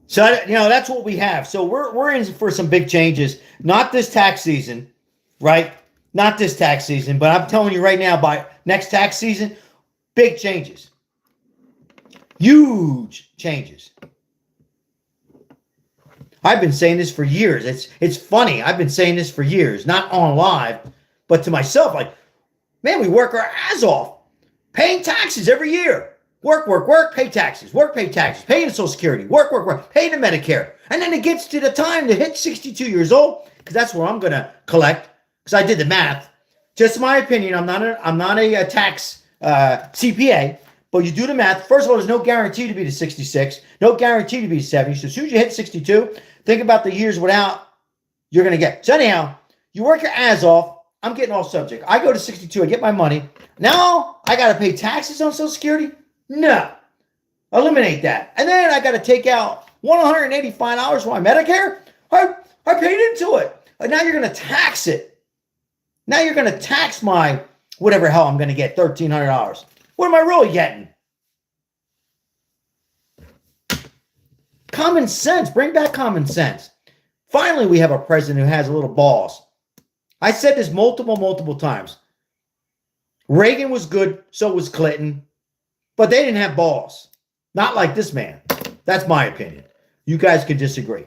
So, that's what we have. So we're in for some big changes. Not this tax season, right? Not this tax season, but I'm telling you right now, by next tax season, big changes. Huge changes. I've been saying this for years. It's funny. I've been saying this for years, not on live, but to myself, like, man, we work our ass off paying taxes every year. Work, pay taxes. Work, pay taxes. Pay the Social Security. Work, pay the Medicare. And then it gets to the time to hit 62 years old, because that's where I'm going to collect, because I did the math. Just my opinion, I'm not a tax CPA, but you do the math. First of all, there's no guarantee to be to 66, no guarantee to be 70. So as soon as you hit 62, think about the years without you're going to get. So anyhow, you work your ass off. I'm getting off subject. I go to 62, I get my money. Now I got to pay taxes on Social Security? No. Eliminate that. And then I got to take out $185 for my Medicare? I paid into it. But now you're going to tax it. Now you're going to tax my whatever hell I'm going to get, $1,300. What am I really getting? Common sense. Bring back common sense. Finally, we have a president who has a little balls. I said this multiple times. Reagan was good, so was Clinton. But they didn't have balls. Not like this man. That's my opinion. You guys can disagree.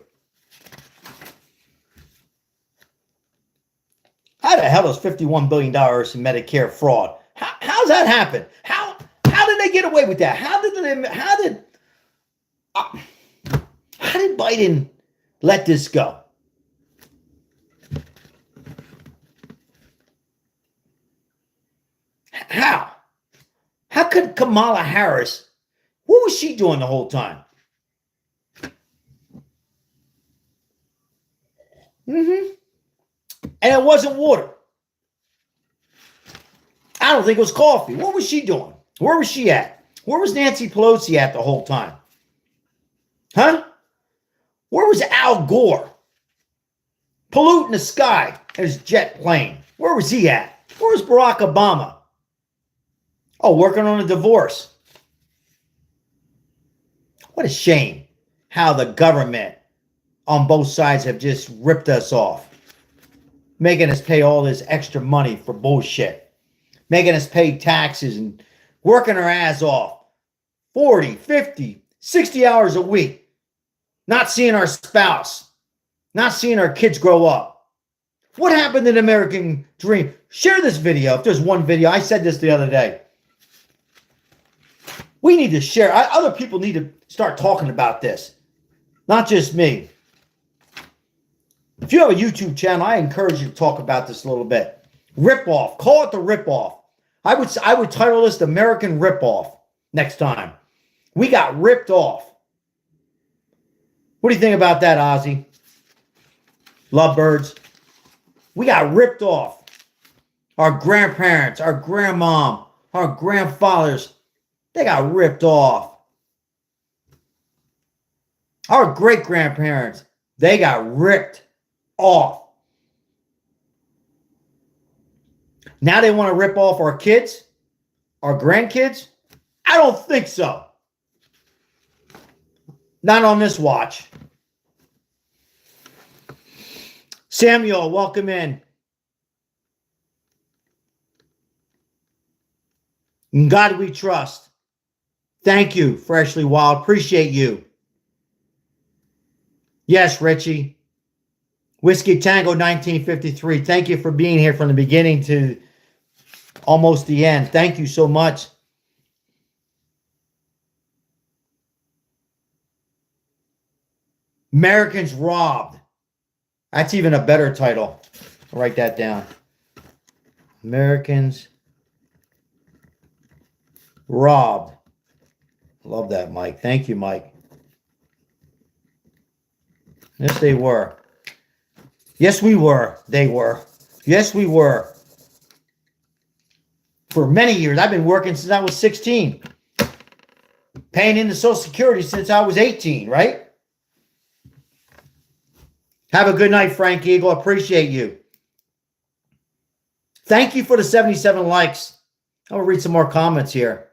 How the hell is $51 billion in Medicare fraud? How's that happen? How did they get away with that? How did Biden let this go? How? How could Kamala Harris, what was she doing the whole time? And it wasn't water. I don't think it was coffee. What was she doing? Where was she at? Where was Nancy Pelosi at the whole time? Huh? Where was Al Gore? Polluting the sky in his jet plane. Where was he at? Where was Barack Obama? Oh, working on a divorce. What a shame how the government on both sides have just ripped us off. Making us pay all this extra money for bullshit. Making us pay taxes and working our ass off. 40, 50, 60 hours a week. Not seeing our spouse. Not seeing our kids grow up. What happened to the American dream? Share this video. If there's one video, I said this the other day. We need to share. Other people need to start talking about this. Not just me. If you have a YouTube channel, I encourage you to talk about this a little bit. Rip off. Call it the rip off. I would title this the American rip off next time. We got ripped off. What do you think about that, Ozzy? Lovebirds. We got ripped off. Our grandparents, our grandmom, our grandfathers, they got ripped off. Our great-grandparents, they got ripped off. Now they want to rip off our kids, our grandkids? I don't think so. Not on this watch. Samuel, welcome in. In God we trust. Thank you, Freshly Wild. Appreciate you. Yes, Richie. Whiskey Tango 1953. Thank you for being here from the beginning to almost the end. Thank you so much. Americans robbed. That's even a better title. I'll write that down. Americans robbed. Love that, Mike. Thank you, Mike. Yes, they were. Yes, we were. They were. Yes, we were. For many years. I've been working since I was 16. Paying into Social Security since I was 18, right? Have a good night, Frank Eagle. Appreciate you. Thank you for the 77 likes. I'll read some more comments here.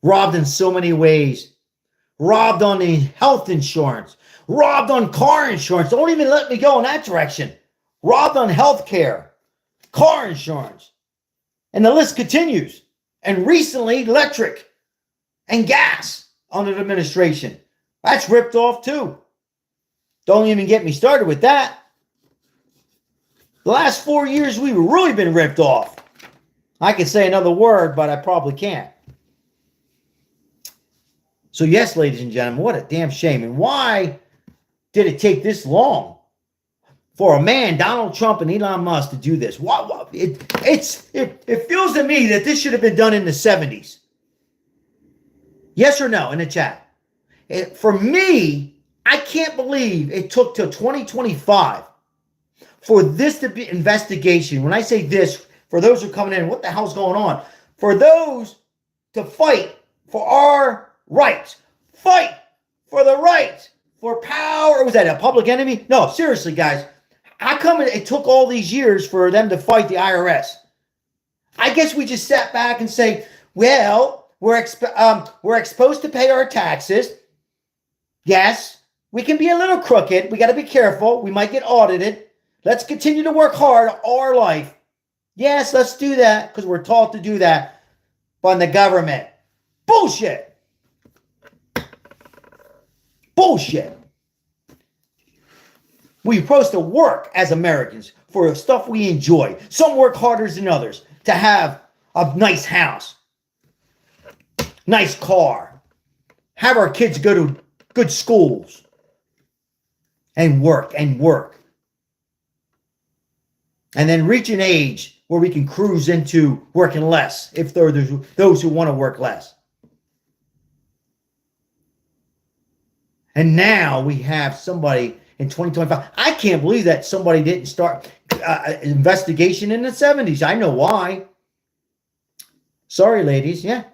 Robbed in so many ways. Robbed on the health insurance. Robbed on car insurance. Don't even let me go in that direction. Robbed on health care. Car insurance. And the list continues. And recently, electric and gas under the administration. That's ripped off too. Don't even get me started with that. The last 4 years, we've really been ripped off. I could say another word, but I probably can't. So yes, ladies and gentlemen, what a damn shame. And why did it take this long for a man, Donald Trump and Elon Musk, to do this? It feels to me that this should have been done in the 70s. Yes or no in the chat? For me, I can't believe it took till 2025 for this to be investigation. When I say this, for those who are coming in, what the hell's going on? For those to fight for our rights. Fight for the right, for power. Was that a public enemy? No, seriously, guys. How come it took all these years for them to fight the IRS? I guess we just sat back and say, well, we're exposed to pay our taxes. Yes. We can be a little crooked. We got to be careful. We might get audited. Let's continue to work hard all our life. Yes, let's do that because we're taught to do that by the government. Bullshit. Bullshit. We're supposed to work as Americans for stuff we enjoy. Some work harder than others to have a nice house, nice car, have our kids go to good schools. And work. And then reach an age where we can cruise into working less if there are those who want to work less. And now we have somebody in 2025. I can't believe that somebody didn't start investigation in the 70s. I know why. Sorry, ladies. Yeah,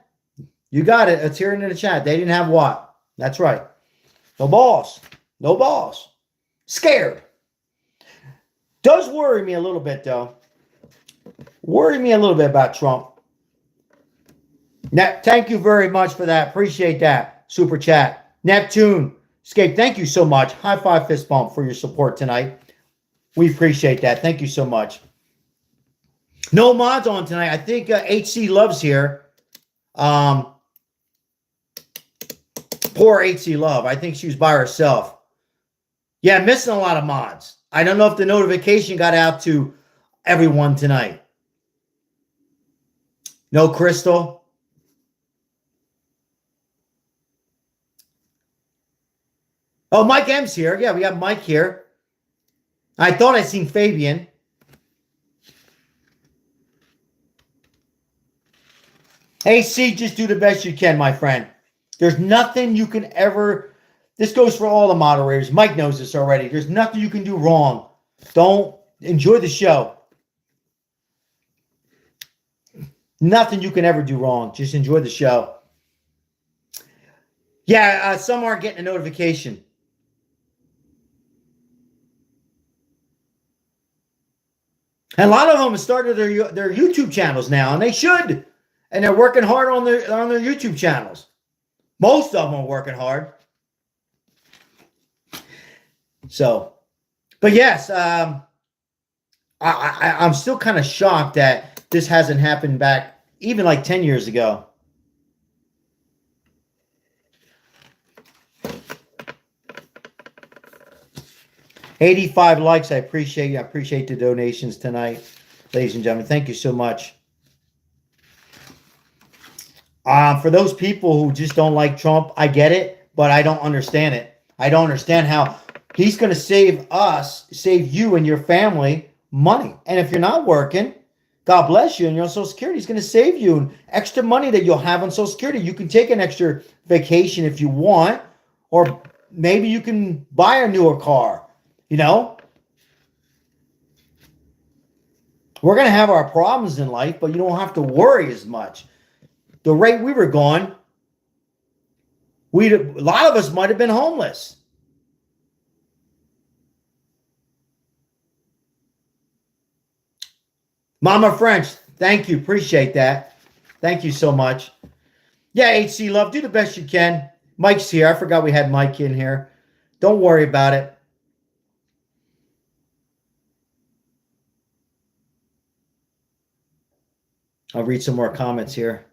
you got it. Let's hear it in the chat. They didn't have what? That's right. No balls. No balls. Scared. Does worry me a little bit, though. Worry me a little bit about Trump. Thank you very much for that. Appreciate that. Super chat. Neptune. Escape, thank you so much. High five, fist bump for your support tonight. We appreciate that. Thank you so much. No mods on tonight. I think HC Love's here. Poor HC Love. I think she was by herself. Yeah, missing a lot of mods. I don't know if the notification got out to everyone tonight. No Crystal. Oh, Mike M's here. Yeah, we got Mike here. I thought I seen Fabian. Hey, C, just do the best you can, my friend. There's nothing you can ever... This goes for all the moderators. Mike knows this already. There's nothing you can do wrong. Don't enjoy the show. Nothing you can ever do wrong. Just enjoy the show. Yeah, some aren't getting a notification. And a lot of them have started their YouTube channels now, and they should. And they're working hard on their YouTube channels. Most of them are working hard. So, but yes, I'm still kind of shocked that this hasn't happened back even like 10 years ago. $85 likes. I appreciate you. I appreciate the donations tonight, ladies and gentlemen. Thank you so much. For those people who just don't like Trump, I get it, but I don't understand it. I don't understand how he's going to save you and your family money. And if you're not working, God bless you, and you're on Social Security, he's going to save you extra money that you'll have on Social Security. You can take an extra vacation if you want, or maybe you can buy a newer car. You know, we're going to have our problems in life, but you don't have to worry as much. The rate we were going, a lot of us might have been homeless. Mama French, thank you. Appreciate that. Thank you so much. Yeah, HC Love, do the best you can. Mike's here. I forgot we had Mike in here. Don't worry about it. I'll read some more comments here.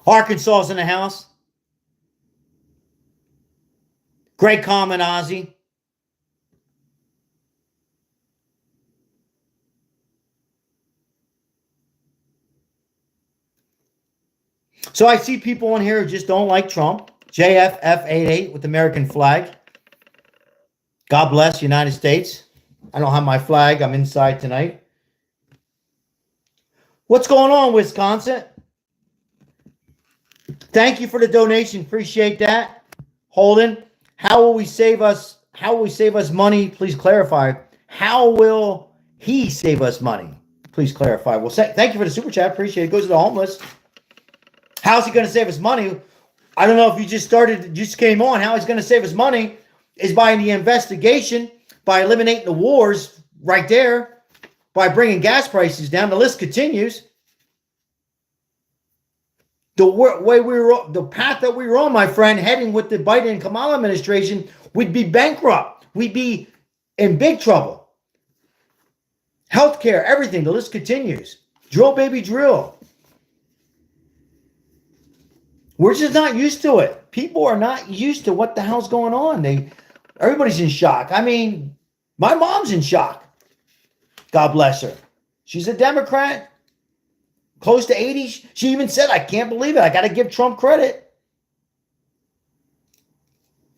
Arkansas's in the house. Great comment, Ozzy. So I see people on here who just don't like Trump. JFF88 with the American flag. God bless United States. I don't have my flag. I'm inside tonight. What's going on, Wisconsin? Thank you for the donation. Appreciate that. Holden, how will we save us? How will we save us money? Please clarify. How will he save us money? Please clarify. Well, thank you for the super chat. Appreciate it. It goes to the homeless. How's he going to save us money? I don't know if you just came on. How he's going to save us money is by the investigation, by eliminating the wars right there, by bringing gas prices down. The list continues. The path that we were on, my friend, heading with the Biden and Kamala administration, we'd be bankrupt. We'd be in big trouble. Healthcare, everything. The list continues. Drill, baby, drill. We're just not used to it. People are not used to what the hell's going on. Everybody's in shock. I mean, my mom's in shock. God bless her. She's a Democrat, close to 80. She even said, I can't believe it. I got to give Trump credit.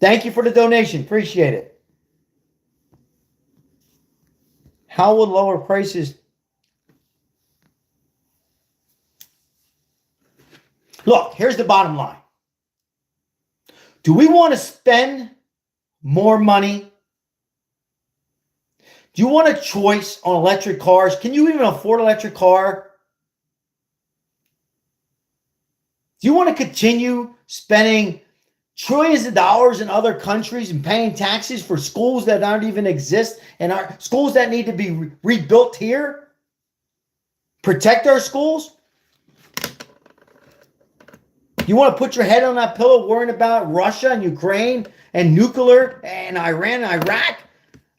Thank you for the donation. Appreciate it. How will lower prices? Look, here's the bottom line. Do we want to spend more money? Do you want a choice on electric cars? Can you even afford an electric car? Do you want to continue spending trillions of dollars in other countries and paying taxes for schools that don't even exist and our schools that need to be rebuilt here? Protect our schools? You want to put your head on that pillow worrying about Russia and Ukraine and nuclear and Iran and Iraq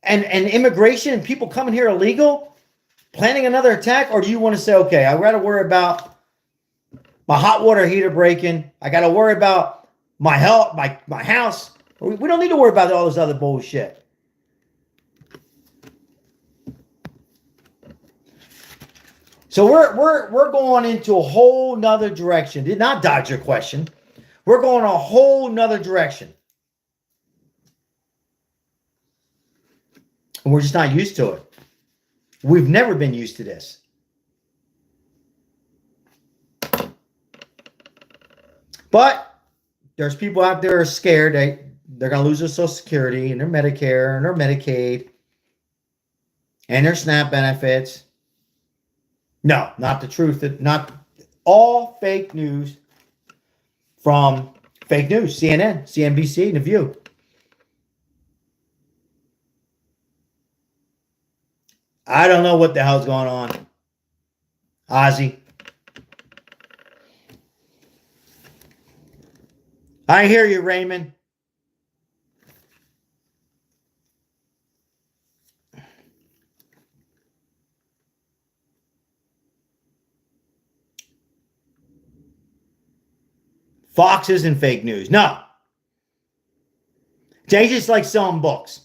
and immigration and people coming here illegal, planning another attack? Or do you want to say, okay, I'd rather worry about my hot water heater breaking. I got to worry about my health, my house. We don't need to worry about all this other bullshit. So we're going into a whole nother direction. Did not dodge your question. We're going a whole nother direction. And we're just not used to it. We've never been used to this. But there's people out there who are scared they're going to lose their Social Security and their Medicare and their Medicaid and their SNAP benefits. No, not the truth. Not all fake news from fake news, CNN, CNBC, and The View. I don't know what the hell's going on. Ozzy. I hear you, Raymond. Fox isn't fake news. No. They just like selling books.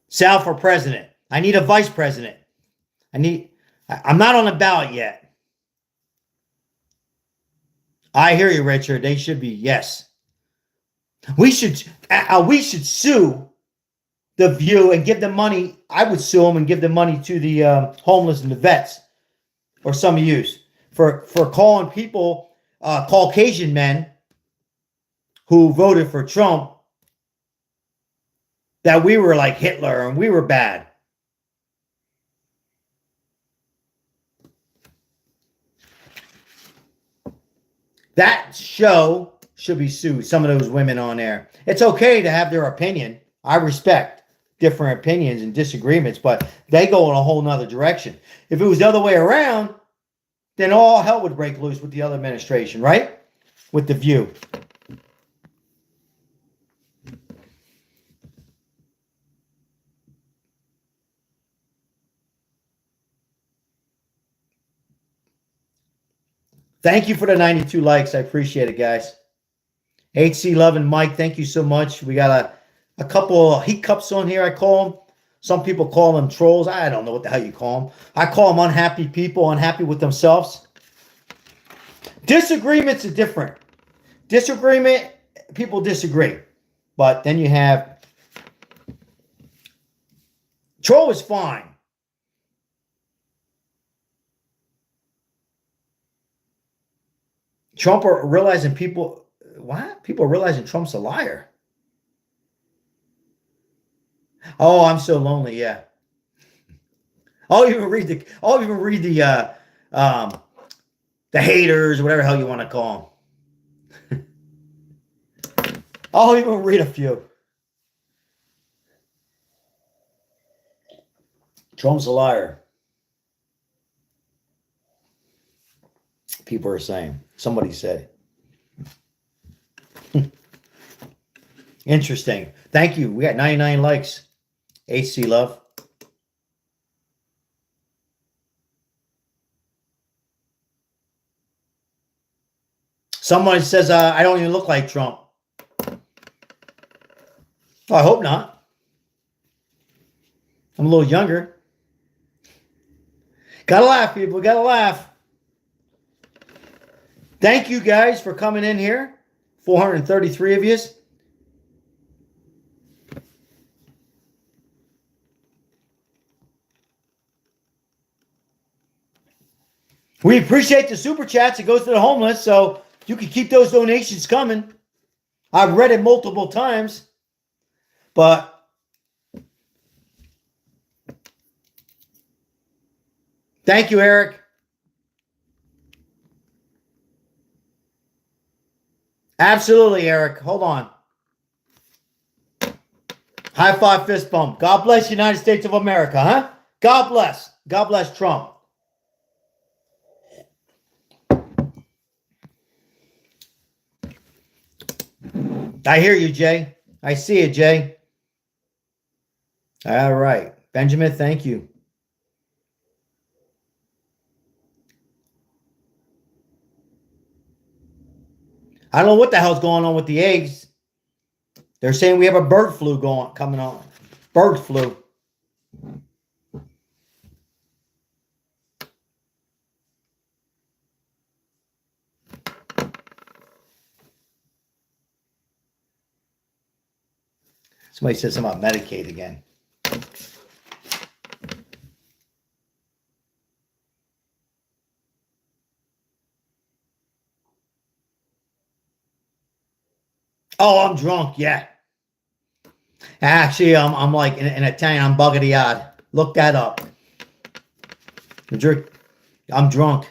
Sal for president. I need a vice president. I'm not on the ballot yet. I hear you, Richard. They should be, yes. We should sue The View and give them money. I would sue them and give them money to the homeless and the vets, or some of you, for calling people, Caucasian men who voted for Trump, that we were like Hitler and we were bad. That show should be sued. Some of those women on there. It's okay to have their opinion. I respect different opinions and disagreements, but they go in a whole nother direction. If it was the other way around, then all hell would break loose with the other administration, right? With The View. Thank you for the 92 likes. I appreciate it, guys. HC Love and Mike, thank you so much. We got a couple of heat cups on here, I call them. Some people call them trolls. I don't know what the hell you call them. I call them unhappy people, unhappy with themselves. Disagreements are different. Disagreement, people disagree. But then you have troll is fine. Trump are realizing people, what? People are realizing Trump's a liar. Oh, I'm so lonely. Yeah. I'll even read the haters, whatever the hell you want to call them. I'll even read a few. Trump's a liar. People are saying. Somebody said. Interesting. Thank you. We got 99 likes. HC Love. Someone says, I don't even look like Trump. I hope not. I'm a little younger. Gotta laugh, people. Gotta laugh. Thank you guys for coming in here. 433 of you. We appreciate the super chats. It goes to the homeless, so you can keep those donations coming. I've read it multiple times, but thank you, Eric. Absolutely, Eric. Hold on. High five, fist bump. God bless United States of America, huh? God bless. God bless Trump. I hear you, Jay. I see it, Jay. All right. Benjamin, thank you. I don't know what the hell's going on with the eggs. They're saying we have a bird flu coming on. Bird flu. Somebody said something about Medicaid again. Oh, I'm drunk. Yeah. Actually, I'm like in Italian. I'm buggatiad. Look that up. I'm drunk.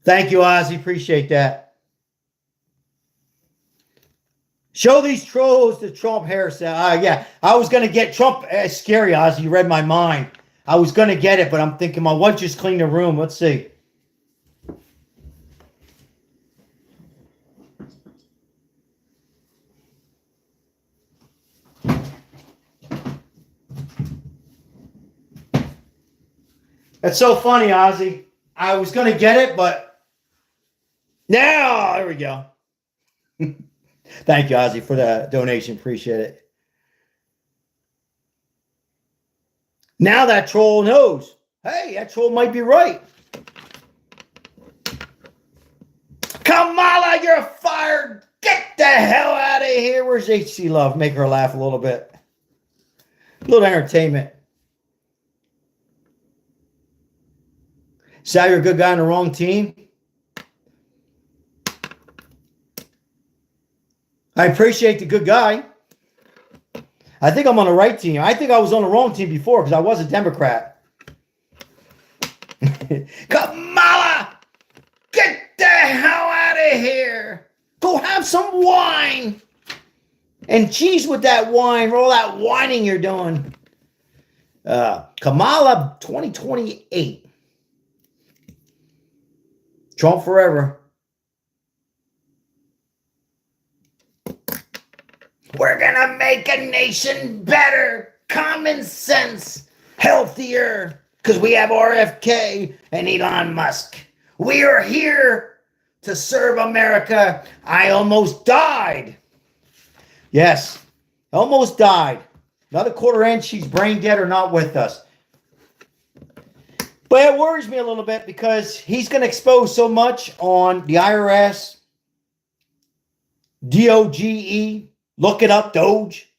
Thank you, Ozzy. Appreciate that. Show these trolls the Trump hairstyle. Yeah, I was going to get Trump. Scary, Ozzy. You read my mind. I was going to get it, but I'm thinking my wife just cleaned the room. Let's see. That's so funny, Ozzy. I was going to get it, but now, there we go. Thank you, Ozzy, for the donation. Appreciate it. Now that troll knows. Hey, that troll might be right. Kamala, you're fired. Get the hell out of here. Where's HC Love? Make her laugh a little bit. A little entertainment. Sal, you're a good guy on the wrong team. I appreciate the good guy. I think I'm on the right team. I think I was on the wrong team before because I was a Democrat. Kamala, get the hell out of here. Go have some wine. And cheese with that wine. Roll that whining you're doing. Kamala 2028. Trump forever. We're gonna make a nation better, common sense, healthier, because we have RFK and Elon Musk. We are here to serve America. I almost died. Yes, almost died. Another quarter inch, she's brain dead or not with us. But it worries me a little bit because he's going to expose so much on the IRS, DOGE, look it up, Doge.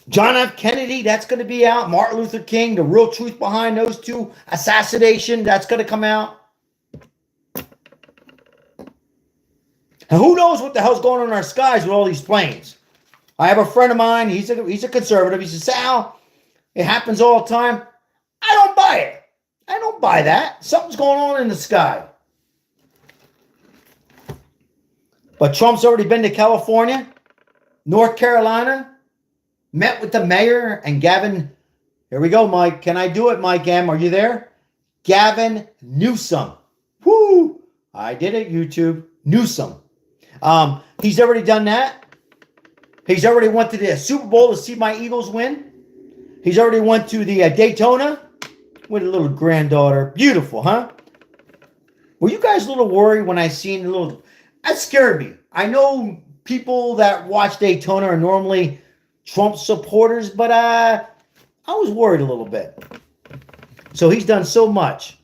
John F. Kennedy, that's going to be out. Martin Luther King, the real truth behind those two. Assassination, that's going to come out. And who knows what the hell's going on in our skies with all these planes. I have a friend of mine, he's a conservative. He says, Sal, it happens all the time. I don't buy it. I don't buy that. Something's going on in the sky. But Trump's already been to California, North Carolina, met with the mayor and Gavin. Here we go, Mike. Can I do it, Mike M? Are you there? Gavin Newsom. Woo! I did it, YouTube. Newsom. He's already done that. He's already went to the Super Bowl to see my Eagles win. He's already went to the Daytona with a little granddaughter. Beautiful, huh? Were you guys a little worried when I seen a little... That scared me. I know people that watch Daytona are normally Trump supporters, but I was worried a little bit. So he's done so much.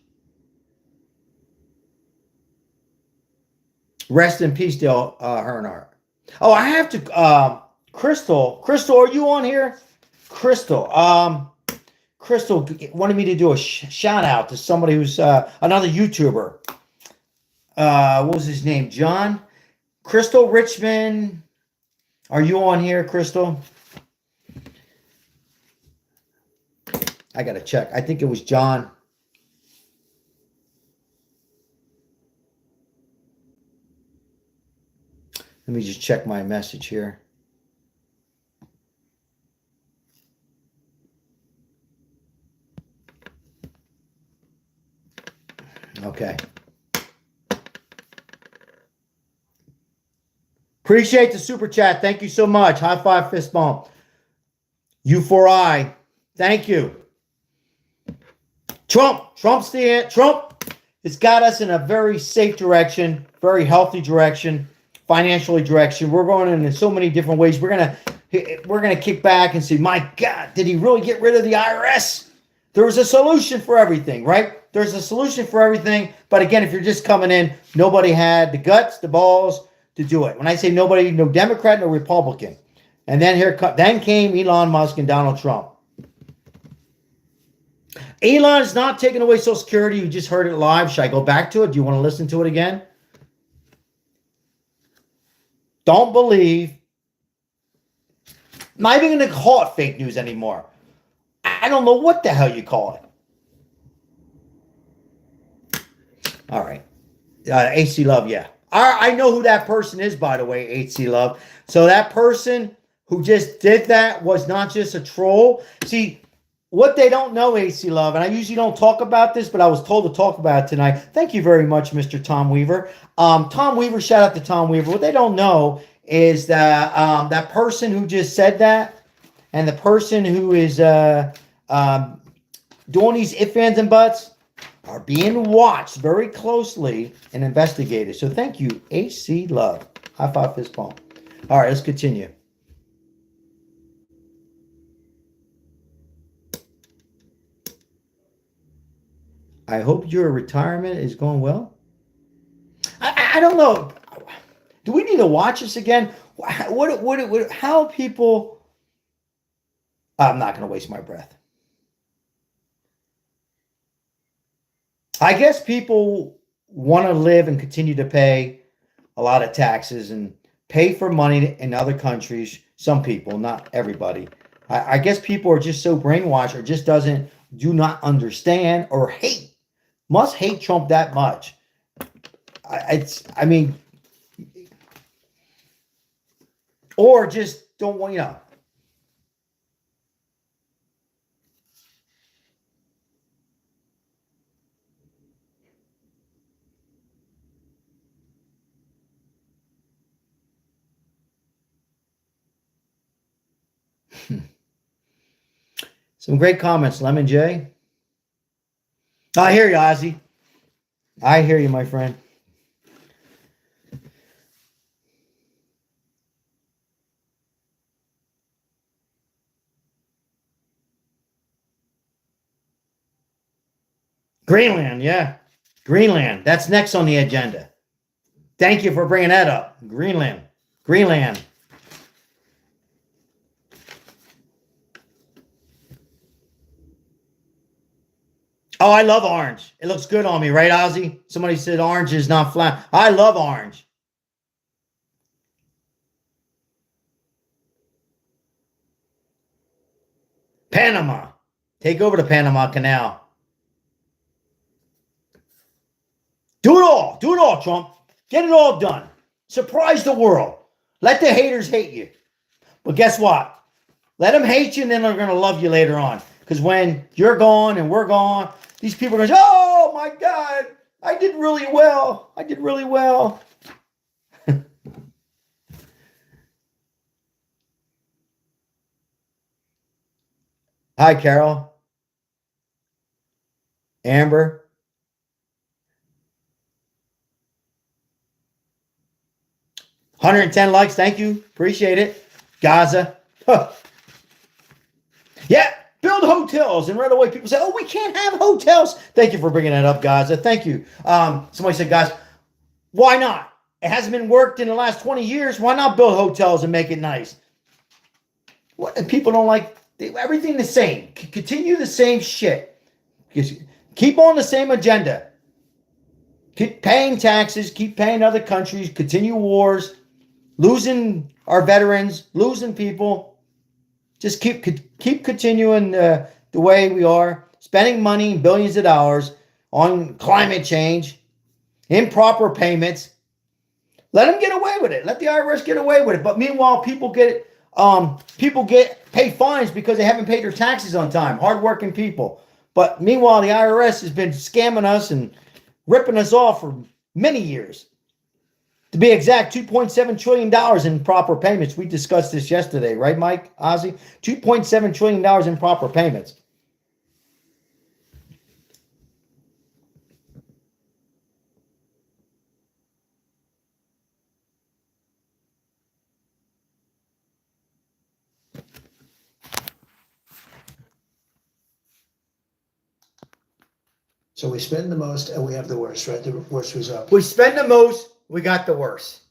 Rest in peace, Dale Earnhardt. Oh, I have to. Crystal, are you on here? Crystal wanted me to do a shout out to somebody who's another YouTuber. What was his name? John? Crystal Richmond. Are you on here, Crystal? I got to check. I think it was John. Let me just check my message here. Okay. Appreciate the super chat. Thank you so much. High five, fist bump. U4I. Thank you. Trump has got us in a very safe direction, very healthy direction, financially direction. We're going in so many different ways. We're gonna kick back and say, my God, did he really get rid of the IRS? There was a solution for everything, right? There's a solution for everything. But again, if you're just coming in, nobody had the guts, the balls to do it. When I say nobody, no Democrat, no Republican. And then came Elon Musk and Donald Trump. Elon is not taking away Social Security. You just heard it live. Should I go back to it? Do you want to listen to it again? Don't believe. I'm not even going to call it fake news anymore. I don't know what the hell you call it. All right. AC Love, yeah. I know who that person is, by the way, AC Love. So that person who just did that was not just a troll. See, what they don't know, AC Love, and I usually don't talk about this, but I was told to talk about it tonight. Thank you very much, Mr. Tom Weaver. Tom Weaver, shout out to Tom Weaver. What they don't know is that that person who just said that and the person who is doing these ifs, ands, and buts are being watched very closely and investigated. So thank you, AC Love. High five, fist bump. All right, let's continue. I hope your retirement is going well. I don't know. Do we need to watch this again? How people... I'm not going to waste my breath. I guess people want to live and continue to pay a lot of taxes and pay for money in other countries. Some people, not everybody. I guess people are just so brainwashed or just do not understand or must hate Trump that much. Or just don't want, Some great comments, Lemon J. I hear you, Ozzy. I hear you, my friend. Greenland, yeah. Greenland. That's next on the agenda. Thank you for bringing that up. Greenland. Oh, I love orange. It looks good on me, right, Ozzy? Somebody said orange is not flat. I love orange. Panama. Take over the Panama Canal. Do it all, Trump. Get it all done. Surprise the world. Let the haters hate you. But guess what? Let them hate you and then they're going to love you later on. Because when you're gone and we're gone, these people are going to say, oh my God, I did really well. Hi, Carol. Amber. $110 likes. Thank you. Appreciate it. Gaza. Huh. Yeah, build hotels. And right away people say, oh, we can't have hotels. Thank you for bringing that up, guys. Thank you. Somebody said, guys, why not? It hasn't been worked in the last 20 years. Why not build hotels and make it nice? What, and people don't like everything the same. Continue the same shit. Keep on the same agenda. Keep paying taxes. Keep paying other countries. Continue wars. Losing our veterans. Losing people. Just keep continuing the way we are. Spending money, billions of dollars on climate change. Improper payments. Let them get away with it. Let the IRS get away with it. But meanwhile, people get pay fines because they haven't paid their taxes on time. Hardworking people. But meanwhile, the IRS has been scamming us and ripping us off for many years. To be exact, $2.7 trillion in proper payments. We discussed this yesterday, right, Mike, Ozzy? $2.7 trillion in proper payments. So we spend the most and we have the worst, right? The worst result. We spend the most, we got the worst.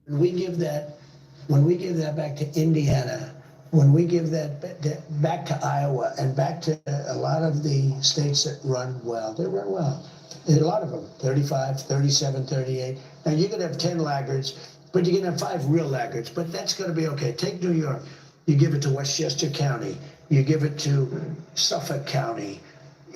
When we give that back to Indiana, when we give that back to Iowa and back to a lot of the states that run well, they run well. There are a lot of them, 35, 37, 38. Now you're going to have 10 laggards, but you're going to have 5 real laggards, but that's going to be okay. Take New York. You give it to Westchester County. You give it to Suffolk County.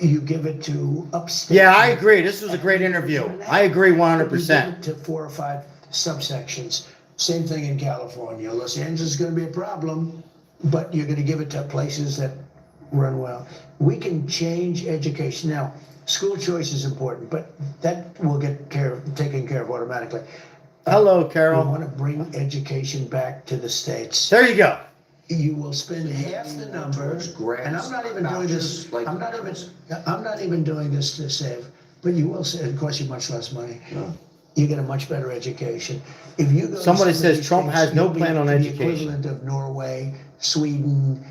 You give it to upstate. Yeah, I agree. This was a great interview. I agree 100%. You give it to 4 or 5 subsections. Same thing in California. Los Angeles is going to be a problem, but you're going to give it to places that run well. We can change education. Now, school choice is important, but that will get taken care of automatically. Hello, We Carol. want to bring education back to the states. There you go. You will spend half the number, and I'm not even doing this. I'm not even doing this to save, but you will save. It costs you much less money. You get a much better education. If you go to Somebody some of says these Trump states, has no you'll be plan on the education. equivalent of Norway, Sweden,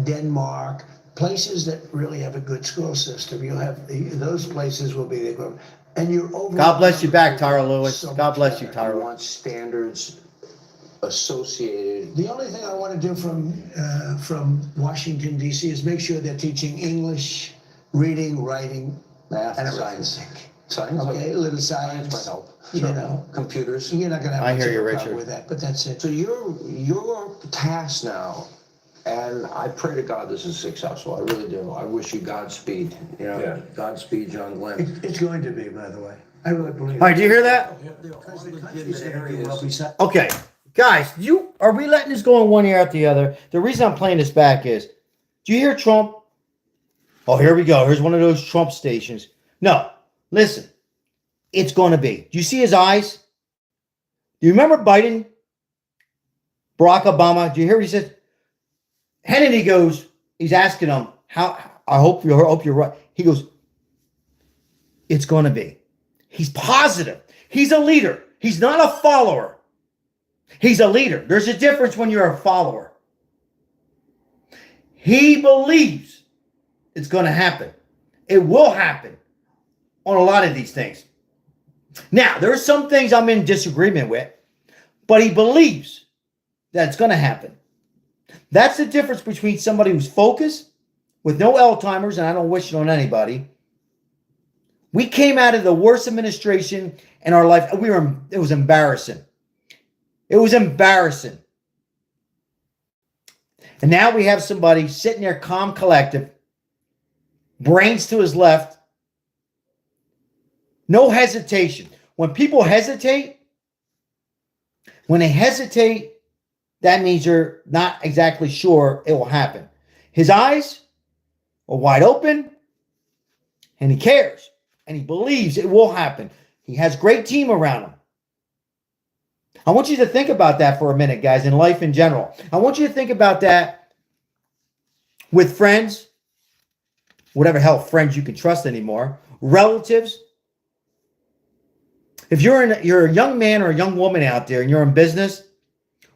Denmark, places that really have a good school system. You'll have those places will be the equivalent. And you're over. God bless you back, Tyra Lewis. So God much bless you, better. I Tyra. want standards associated. The only thing I want to do from Washington D.C. is make sure they're teaching English, reading, writing, Math, and science. arithmetic. Science, Okay, a little science. might help. You Sure. know, Computers. you're not going to have I much hear of you, a Richard. problem with that, but that's it. So your task now, and I pray to God this is successful. I really do. I wish you Godspeed. You know, Yeah. Godspeed, John Glenn. It's going to be, by the way. I really believe. All right, do you hear that? Because the country's going to do well beside. Okay, guys, are we letting this go in one ear out the other? The reason I'm playing this back is, do you hear Trump? Oh, here we go. Here's one of those Trump stations. No, listen, it's going to be. Do you see his eyes? Do you remember Biden? Barack Obama? Do you hear what he said? Hannity goes, he's asking him, how, I hope you're right. He goes, it's going to be. He's positive. He's a leader. He's not a follower. He's a leader. There's a difference when you're a follower. He believes it's going to happen. It will happen on a lot of these things. Now, there are some things I'm in disagreement with, but he believes that it's going to happen. That's the difference between somebody who's focused with no Alzheimer's, and I don't wish it on anybody. We came out of the worst administration in our life. It was embarrassing. It was embarrassing. And now we have somebody sitting there calm, collective, brains to his left, no hesitation. When people hesitate, that means you're not exactly sure it will happen. His eyes are wide open, and he cares, and he believes it will happen. He has a great team around him. I want you to think about that for a minute, guys, in life in general. I want you to think about that with friends, whatever hell friends you can trust anymore, relatives. If you're a young man or a young woman out there and you're in business,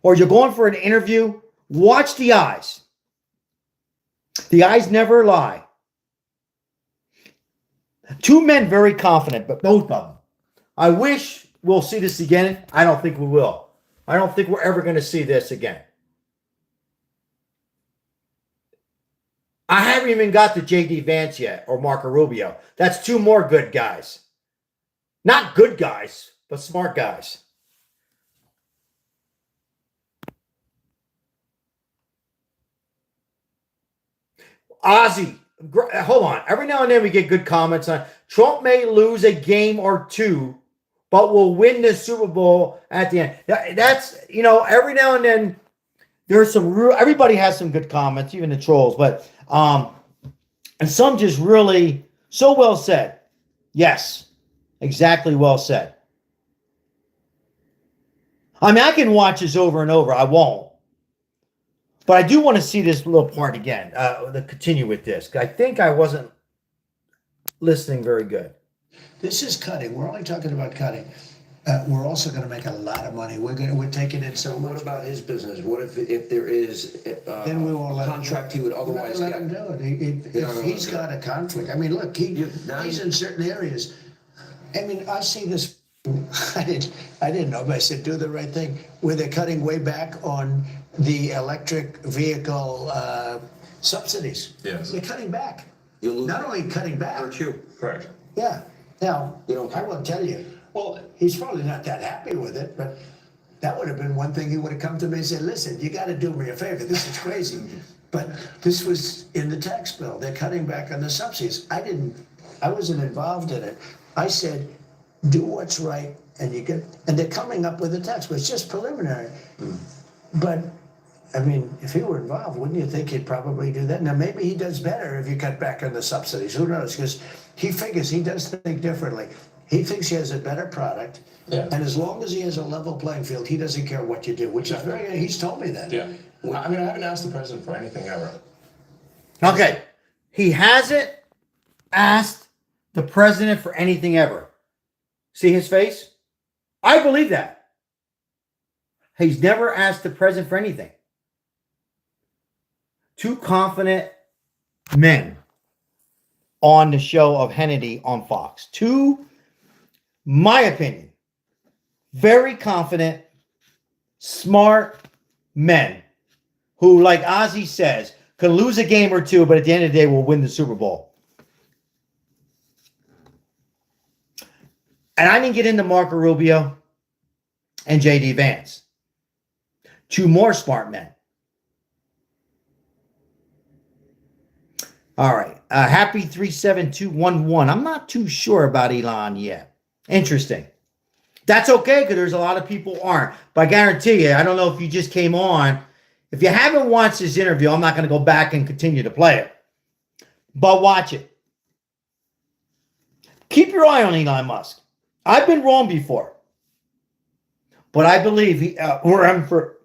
or you're going for an interview, watch the eyes. The eyes never lie. Two men very confident, but both of them. I wish we'll see this again. I don't think we will. I don't think we're ever going to see this again. I haven't even got to J.D. Vance yet or Marco Rubio. That's two more good guys. Not good guys, but smart guys. Ozzy, hold on. Every now and then we get good comments on Trump may lose a game or two, but will win the Super Bowl at the end. That's, every now and then there's some real, everybody has some good comments, even the trolls, but and some just really so well said. Yes, exactly well said. I mean, I can watch this over and over. I won't. But I do want to see this little part again, to continue with this. I think I wasn't listening very good. This is cutting. We're only talking about cutting. We're also going to make a lot of money. We're taking it so What much. about his business? What if there is Then we won't a let contract he would otherwise let get? him do it. If he's got a conflict, I mean, look, he's in certain areas. I mean, I see this. I didn't know, but I said do the right thing. Where they're cutting way back on the electric vehicle subsidies. Yes. They're cutting back. You lose. Not only cutting back. Aren't you? Correct. Yeah. Now, You don't I care. will tell you. Well, He's probably not that happy with it, but that would have been one thing he would have come to me and said, listen, you got to do me a favor. This is crazy. But this was in the tax bill. They're cutting back on the subsidies. I wasn't involved in it. I said, do what's right and they're coming up with a tax bill. It's just preliminary. But I mean, if he were involved, wouldn't you think he'd probably do that? Now, maybe he does better if you cut back on the subsidies. Who knows? Because he figures he does think differently. He thinks he has a better product. Yeah. And as long as he has a level playing field, he doesn't care what you do, which is very, he's told me that. yeah. I mean, I haven't asked the president for anything ever. Okay. He hasn't asked the president for anything ever. See his face? I believe that. He's never asked the president for anything. Two confident men on the show of Hannity on Fox. Two, my opinion, very confident, smart men who, like Ozzy says, can lose a game or two, but at the end of the day will win the Super Bowl. And I didn't get into Marco Rubio and J.D. Vance. Two more smart men. All right. Happy 37211. I'm not too sure about Elon yet. Interesting. That's okay because there's a lot of people aren't. But I guarantee you, I don't know if you just came on. If you haven't watched this interview, I'm not going to go back and continue to play it. But watch it. Keep your eye on Elon Musk. I've been wrong before. But I believe we're in for,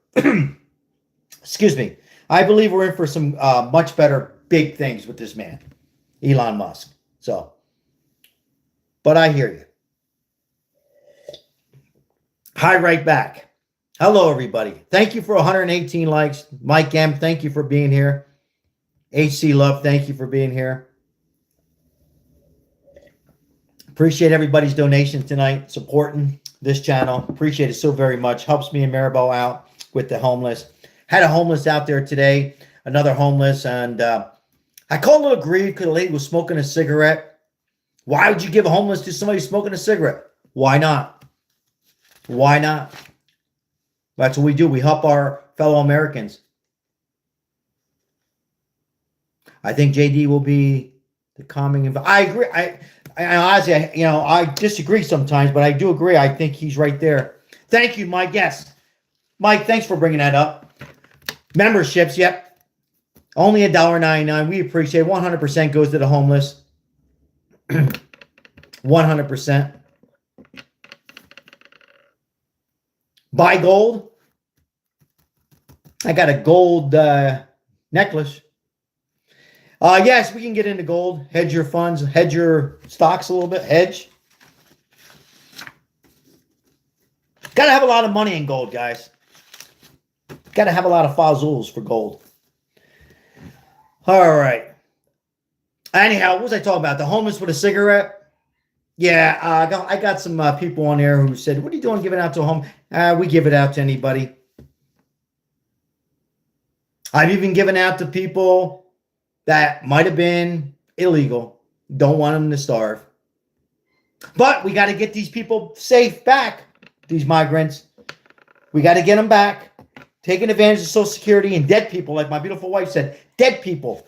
excuse me, I believe we're in for some much better big things with this man, Elon Musk. So, but I hear you. Hi, right back. Hello, everybody. Thank you for 118 likes. Mike M., thank you for being here. HC Love, thank you for being here. Appreciate everybody's donation tonight, supporting this channel. Appreciate it so very much. Helps me and Maribel out with the homeless. Had a homeless out there today, another homeless, and I called a little grieved because the lady was smoking a cigarette. Why would you give a homeless to somebody smoking a cigarette? Why not? Why not? That's what we do. We help our fellow Americans. I think JD will be the calming. I agree. I honestly, I disagree sometimes, but I do agree. I think he's right there. Thank you, Mike. Yes, Mike. Thanks for bringing that up. Memberships. Yep. Only $1.99. We appreciate 100% goes to the homeless. 100%. Buy gold. I got a gold necklace. Yes, we can get into gold. Hedge your funds. Hedge your stocks a little bit. Hedge. Got to have a lot of money in gold, guys. Got to have a lot of fazools for gold. All right. Anyhow, what was I talking about? The homeless with a cigarette? Yeah, I got some people on there who said, what are you doing giving out to a home? We give it out to anybody. I've even given out to people that might have been illegal. Don't want them to starve. But we got to get these people safe back, these migrants. We got to get them back. Taking advantage of Social Security and dead people, like my beautiful wife said, dead people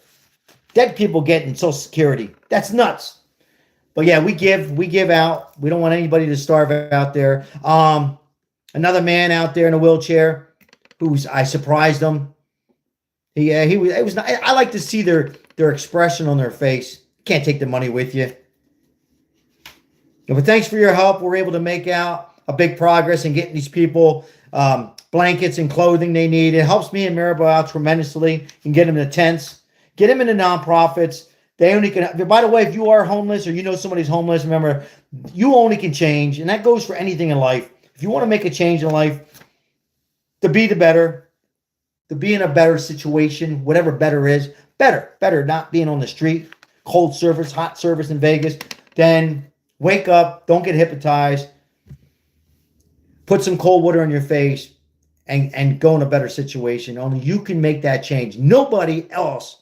getting Social Security. That's nuts. But yeah, we give out. We don't want anybody to starve out there. Another man out there in a wheelchair, I surprised him. He was. It was. I like to see their expression on their face. Can't take the money with you. But thanks for your help. We're able to make out a big progress in getting these people blankets and clothing they need. It helps me and Maribel out tremendously. And get them in the tents, get them into nonprofits. They only can. By the way, if you are homeless or you know somebody's homeless, remember you only can change, and that goes for anything in life. If you want to make a change in life, to be the better, to be in a better situation, whatever better is, better not being on the street, cold service, hot service in Vegas, then wake up, don't get hypnotized, put some cold water on your face, and go in a better situation. Only you can make that change. Nobody else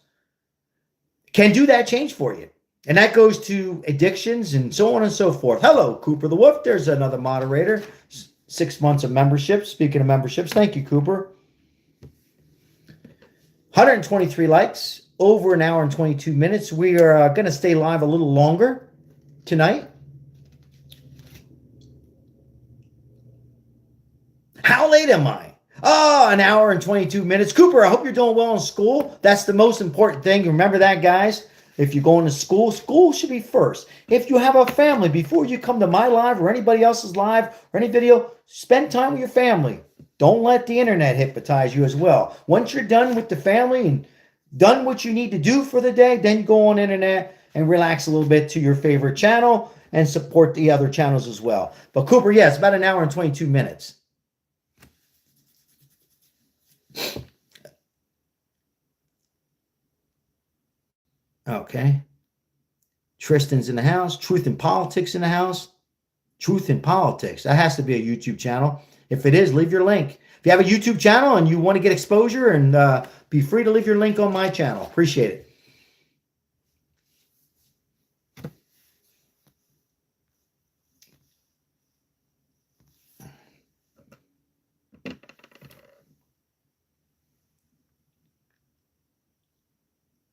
can do that change for you. And that goes to addictions and so on and so forth. Hello, Cooper the Wolf. There's another moderator. 6 months of membership. Speaking of memberships, thank you, Cooper. 123 likes, over an hour and 22 minutes. We are going to stay live a little longer tonight. How late am I? Oh, an hour and 22 minutes. Cooper, I hope you're doing well in school. That's the most important thing. Remember that, guys. If you're going to school, school should be first. If you have a family, before you come to my live or anybody else's live or any video, spend time with your family. Don't let the internet hypnotize you as well. Once you're done with the family and done what you need to do for the day, then you go on the internet and relax a little bit to your favorite channel and support the other channels as well. But Cooper, yeah, it's about an hour and 22 minutes. Okay. Tristan's in the house. Truth in Politics in the house. Truth in Politics. That has to be a YouTube channel. If it is, leave your link. If you have a YouTube channel and you want to get exposure, and be free to leave your link on my channel. Appreciate it.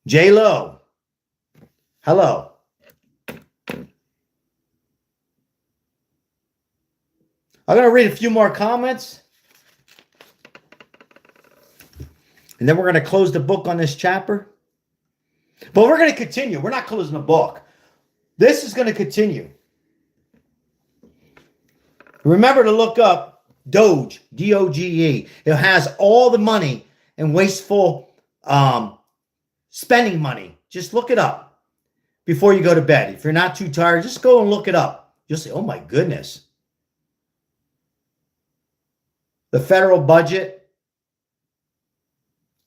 J-Lo. Hello. I'm going to read a few more comments. And then we're going to close the book on this chapter. But we're going to continue. We're not closing the book. This is going to continue. Remember to look up Doge, D-O-G-E. It has all the money and wasteful spending money. Just look it up before you go to bed. If you're not too tired, just go and look it up. You'll say, oh my goodness. The federal budget,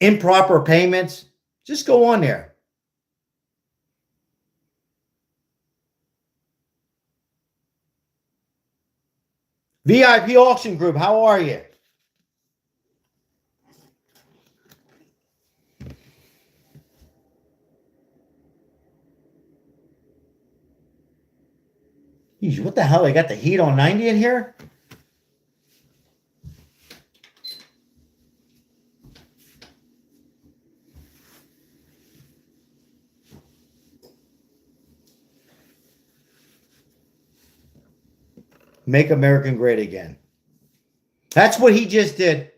improper payments, just go on there. VIP Auction Group, how are you? Jeez, what the hell? I got the heat on 90 in here? Make America great again. That's what he just did.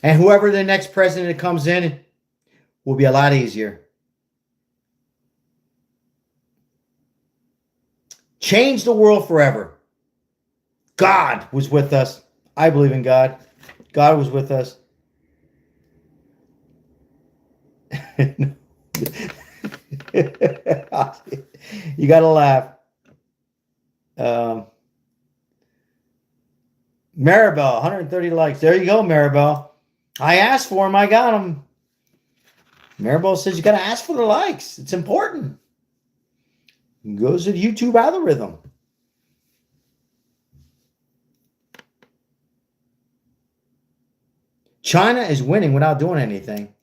And whoever the next president that comes in will be a lot easier. Change the world forever. God was with us. I believe in God. God was with us. You got to laugh. Maribel, 130 likes. There you go, Maribel. I asked for him. I got him. Maribel says you got to ask for the likes. It's important. It goes to the YouTube algorithm. China is winning without doing anything.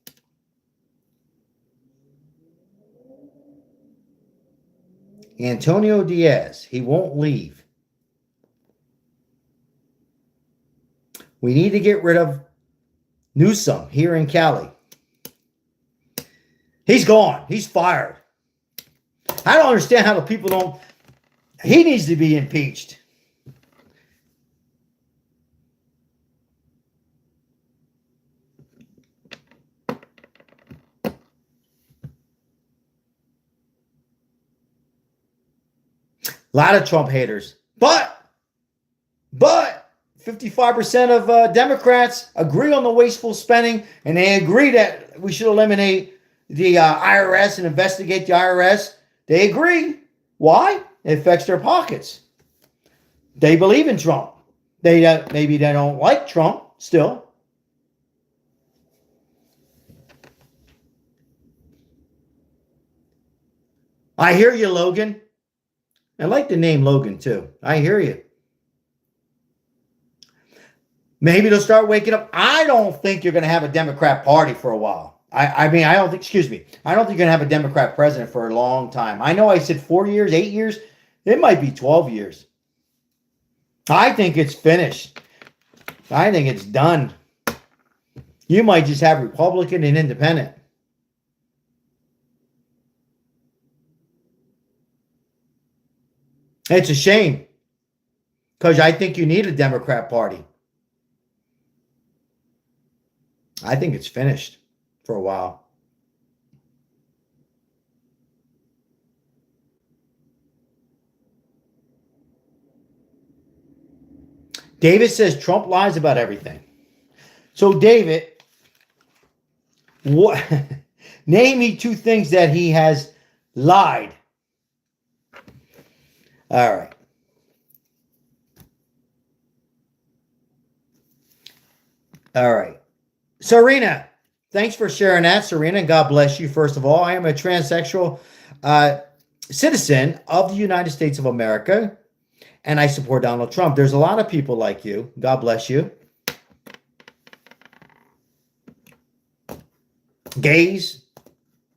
Antonio Diaz, he won't leave. We need to get rid of Newsom here in Cali. He's gone. He's fired. I don't understand how the people don't. He needs to be impeached. A lot of Trump haters. But 55% of Democrats agree on the wasteful spending, and they agree that we should eliminate the IRS and investigate the IRS. They agree. Why? It affects their pockets. They believe in Trump. Maybe they don't like Trump still. I hear you, Logan. I like the name Logan, too. I hear you. Maybe they'll start waking up. I don't think you're going to have a Democrat party for a while. I don't think you're going to have a Democrat president for a long time. I know I said 4 years, 8 years. It might be 12 years. I think it's finished. I think it's done. You might just have Republican and Independent. It's a shame, because I think you need a Democrat party. I think it's finished for a while. David says Trump lies about everything. So, David, what? Name me 2 things that he has lied. All right. All right. Serena, thanks for sharing that, Serena. God bless you, first of all. I am a transsexual citizen of the United States of America, and I support Donald Trump. There's a lot of people like you. God bless you. Gays,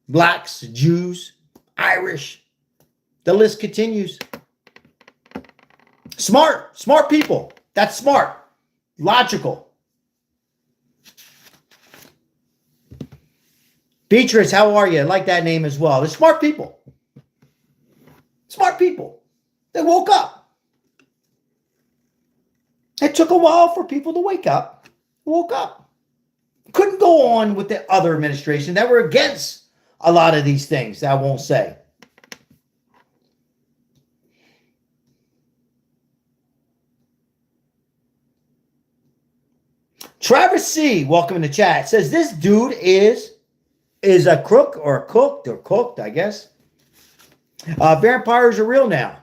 blacks, Jews, Irish. The list continues. Smart people. That's smart. Logical. Beatrice, how are you? I like that name as well. They're smart people. Smart people. They woke up. It took a while for people to wake up. Woke up. Couldn't go on with the other administration that were against a lot of these things. I won't say. Travis C, welcome in the chat. Says this dude is a crook or cooked, I guess. Vampires are real now.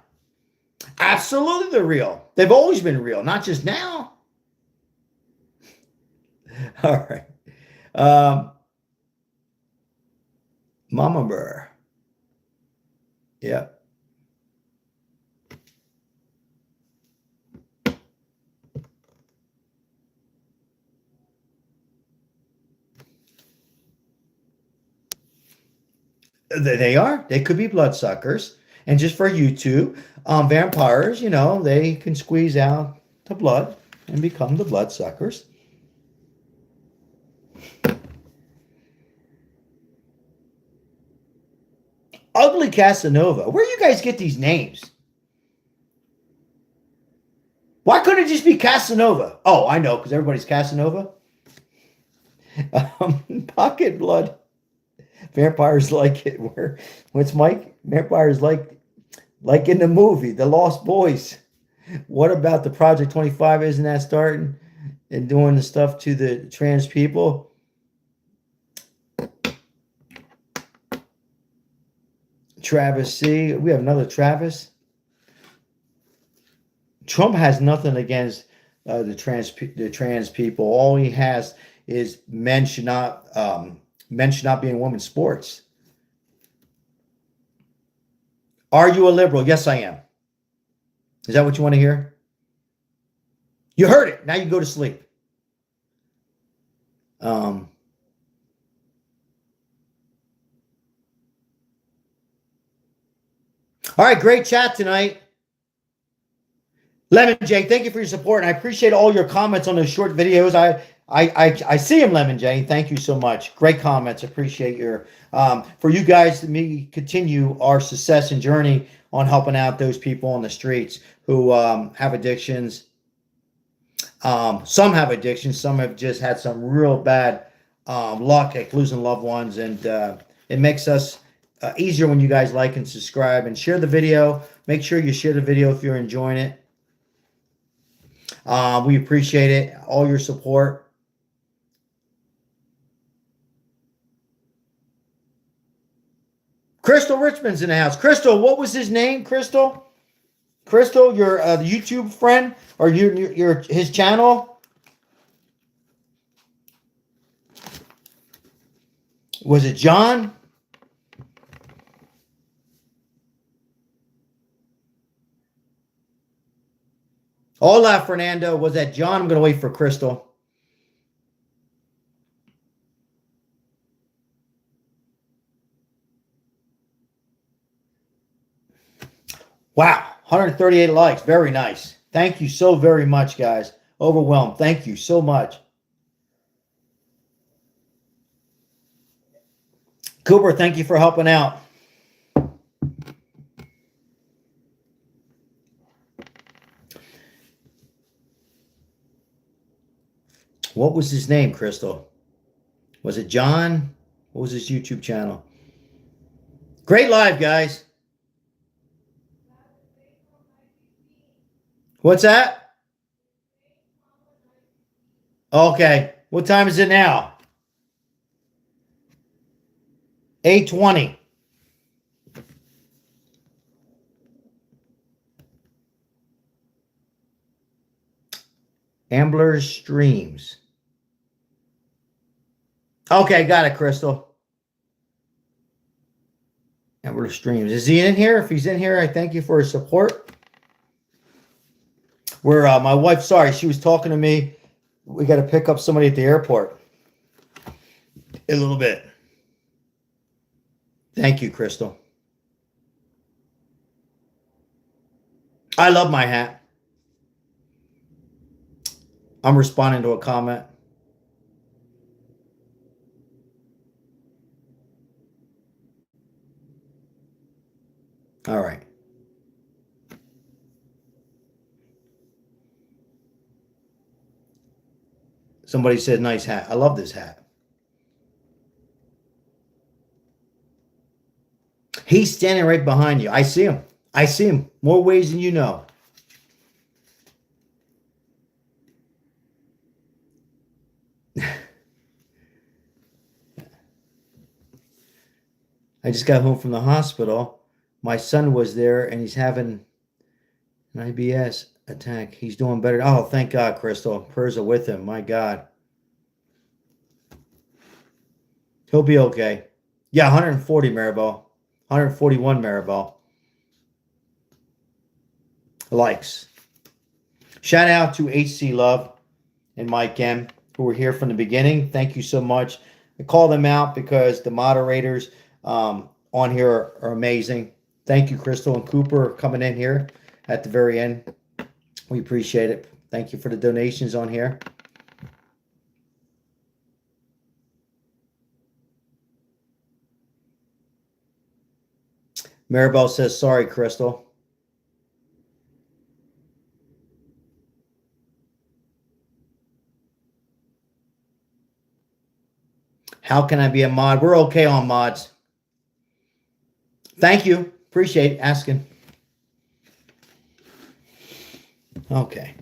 Absolutely, they're real. They've always been real, not just now. All right. Mama Burr. Yeah. They are. They could be bloodsuckers. And just for YouTube, vampires, they can squeeze out the blood and become the bloodsuckers. Ugly Casanova. Where do you guys get these names? Why couldn't it just be Casanova? Oh, I know, because everybody's Casanova. Pocket blood. Vampires like it. What's Mike? Vampires like in the movie, The Lost Boys. What about the Project 25? Isn't that starting and doing the stuff to the trans people? Travis C. We have another Travis. Trump has nothing against the trans people. All he has is men should not Men should not be in women's sports. Are you a liberal? Yes, I am. Is that what you want to hear? You heard it. Now you go to sleep. All right, great chat tonight. Lemon J, thank you for your support, and I appreciate all your comments on those short videos. I see them, Lemon J. Thank you so much. Great comments. Appreciate your for you guys to me continue our success and journey on helping out those people on the streets who have addictions. Some have addictions. Some have just had some real bad luck at losing loved ones, and it makes us easier when you guys like and subscribe and share the video. Make sure you share the video if you're enjoying it. We appreciate it, all your support. Crystal Richmond's in the house. Crystal, what was his name? Crystal, your the YouTube friend, or your his channel? Was it John? Hola, Fernando. Was that John? I'm going to wait for Crystal. Wow, 138 likes. Very nice. Thank you so very much, guys. Overwhelmed. Thank you so much. Cooper, thank you for helping out. What was his name, Crystal? Was it John? What was his YouTube channel? Great live, guys. What's that? Okay. What time is it now? 8:20. Ambler's Streams. Okay, got it, Crystal. Ambler Streams. Is he in here? If he's in here, I thank you for his support. Where my wife, sorry, she was talking to me. We got to pick up somebody at the airport. A little bit. Thank you, Crystal. I love my hat. I'm responding to a comment. All right. Somebody said nice hat. I love this hat. He's standing right behind you. I see him. I see him more ways than you know. I just got home from the hospital. My son was there, and he's having an IBS attack. He's doing better. Oh, thank God, Crystal. Prayers are with him. My God. He'll be okay. Yeah, 140, Maribel. 141, Maribel. Likes. Shout out to HC Love and Mike M, who were here from the beginning. Thank you so much. I call them out because the moderators on here are amazing. Thank you, Crystal and Cooper, coming in here at the very end. We appreciate it. Thank you for the donations on here. Maribel says, sorry, Crystal. How can I be a mod? We're okay on mods. Thank you. Appreciate asking. Okay.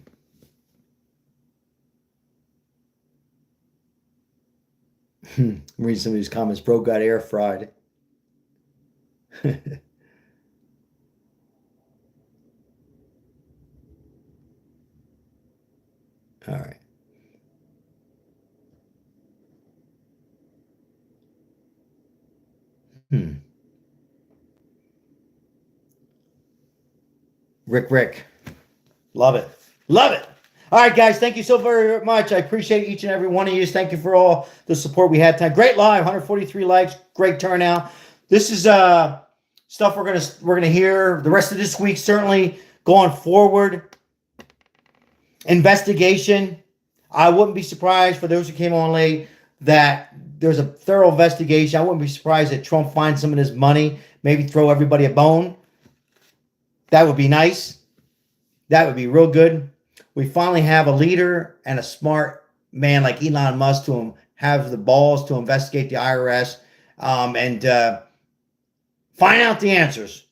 Read some of these comments. Bro got air fried. All right. Rick. Love it. Love it. All right, guys. Thank you so very much. I appreciate each and every one of you. Thank you for all the support we had tonight. Great live, 143 likes. Great turnout. This is stuff we're gonna hear the rest of this week. Certainly going forward. Investigation. I wouldn't be surprised, for those who came on late, that there's a thorough investigation. I wouldn't be surprised that Trump finds some of his money, maybe throw everybody a bone. That would be nice. That would be real good. We finally have a leader and a smart man like Elon Musk to have the balls to investigate the IRS and find out the answers.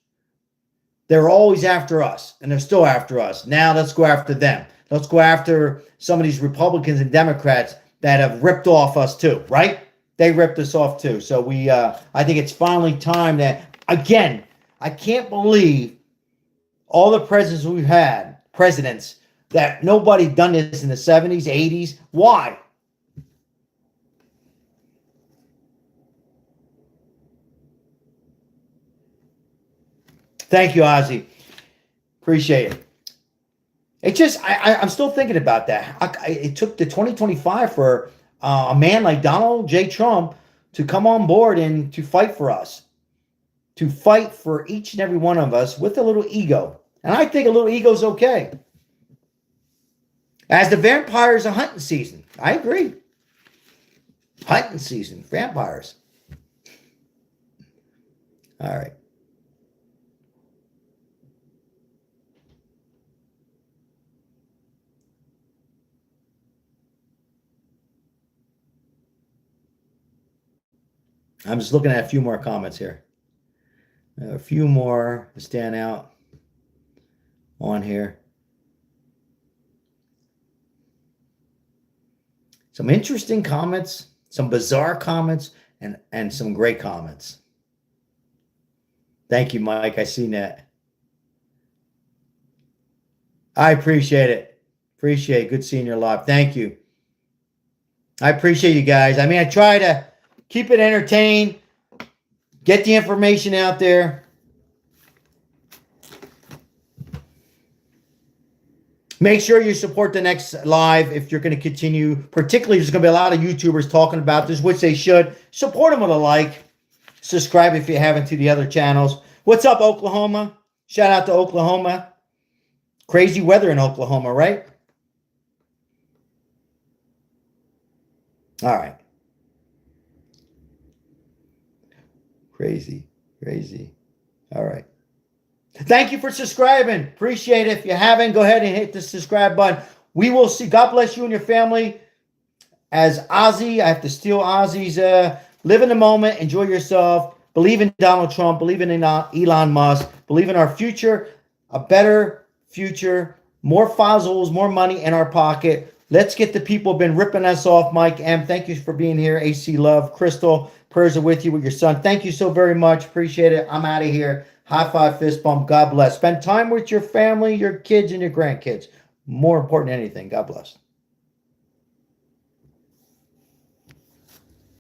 They're always after us, and they're still after us. Now let's go after them. Let's go after some of these Republicans and Democrats that have ripped off us too, right? They ripped us off too. So I think it's finally time that, again, I can't believe all the presidents we've had, that nobody done this in the 70s, 80s. Why? Thank you, Ozzy. Appreciate it. It just, I'm still thinking about that. It took the 2025 for a man like Donald J. Trump to come on board and to fight for us, to fight for each and every one of us with a little ego. And I think a little ego is okay. As the vampires are hunting season. I agree. Hunting season. Vampires. All right. I'm just looking at a few more comments here. A few more to stand out on here. Some interesting comments, some bizarre comments, and some great comments. Thank you, Mike. I seen that. I appreciate it. Appreciate it. Good seeing you live. Thank you. I appreciate you guys. I mean, I try to keep it entertained, get the information out there. Make sure you support the next live if you're going to continue. Particularly, there's going to be a lot of YouTubers talking about this, which they should. Support them with a like. Subscribe if you haven't to the other channels. What's up, Oklahoma? Shout out to Oklahoma. Crazy weather in Oklahoma, right? All right. Crazy. All right. Thank you for subscribing. Appreciate it. If you haven't, go ahead and hit the subscribe button. We will see. God bless you and your family. As Ozzy, I have to steal Ozzy's. Live in the moment. Enjoy yourself. Believe in Donald Trump. Believe in Elon Musk. Believe in our future. A better future. More fossils. More money in our pocket. Let's get the people who have been ripping us off. Mike M., thank you for being here. AC Love. Crystal, prayers are with you with your son. Thank you so very much. Appreciate it. I'm out of here. High five, fist bump. God bless. Spend time with your family, your kids, and your grandkids. More important than anything. God bless.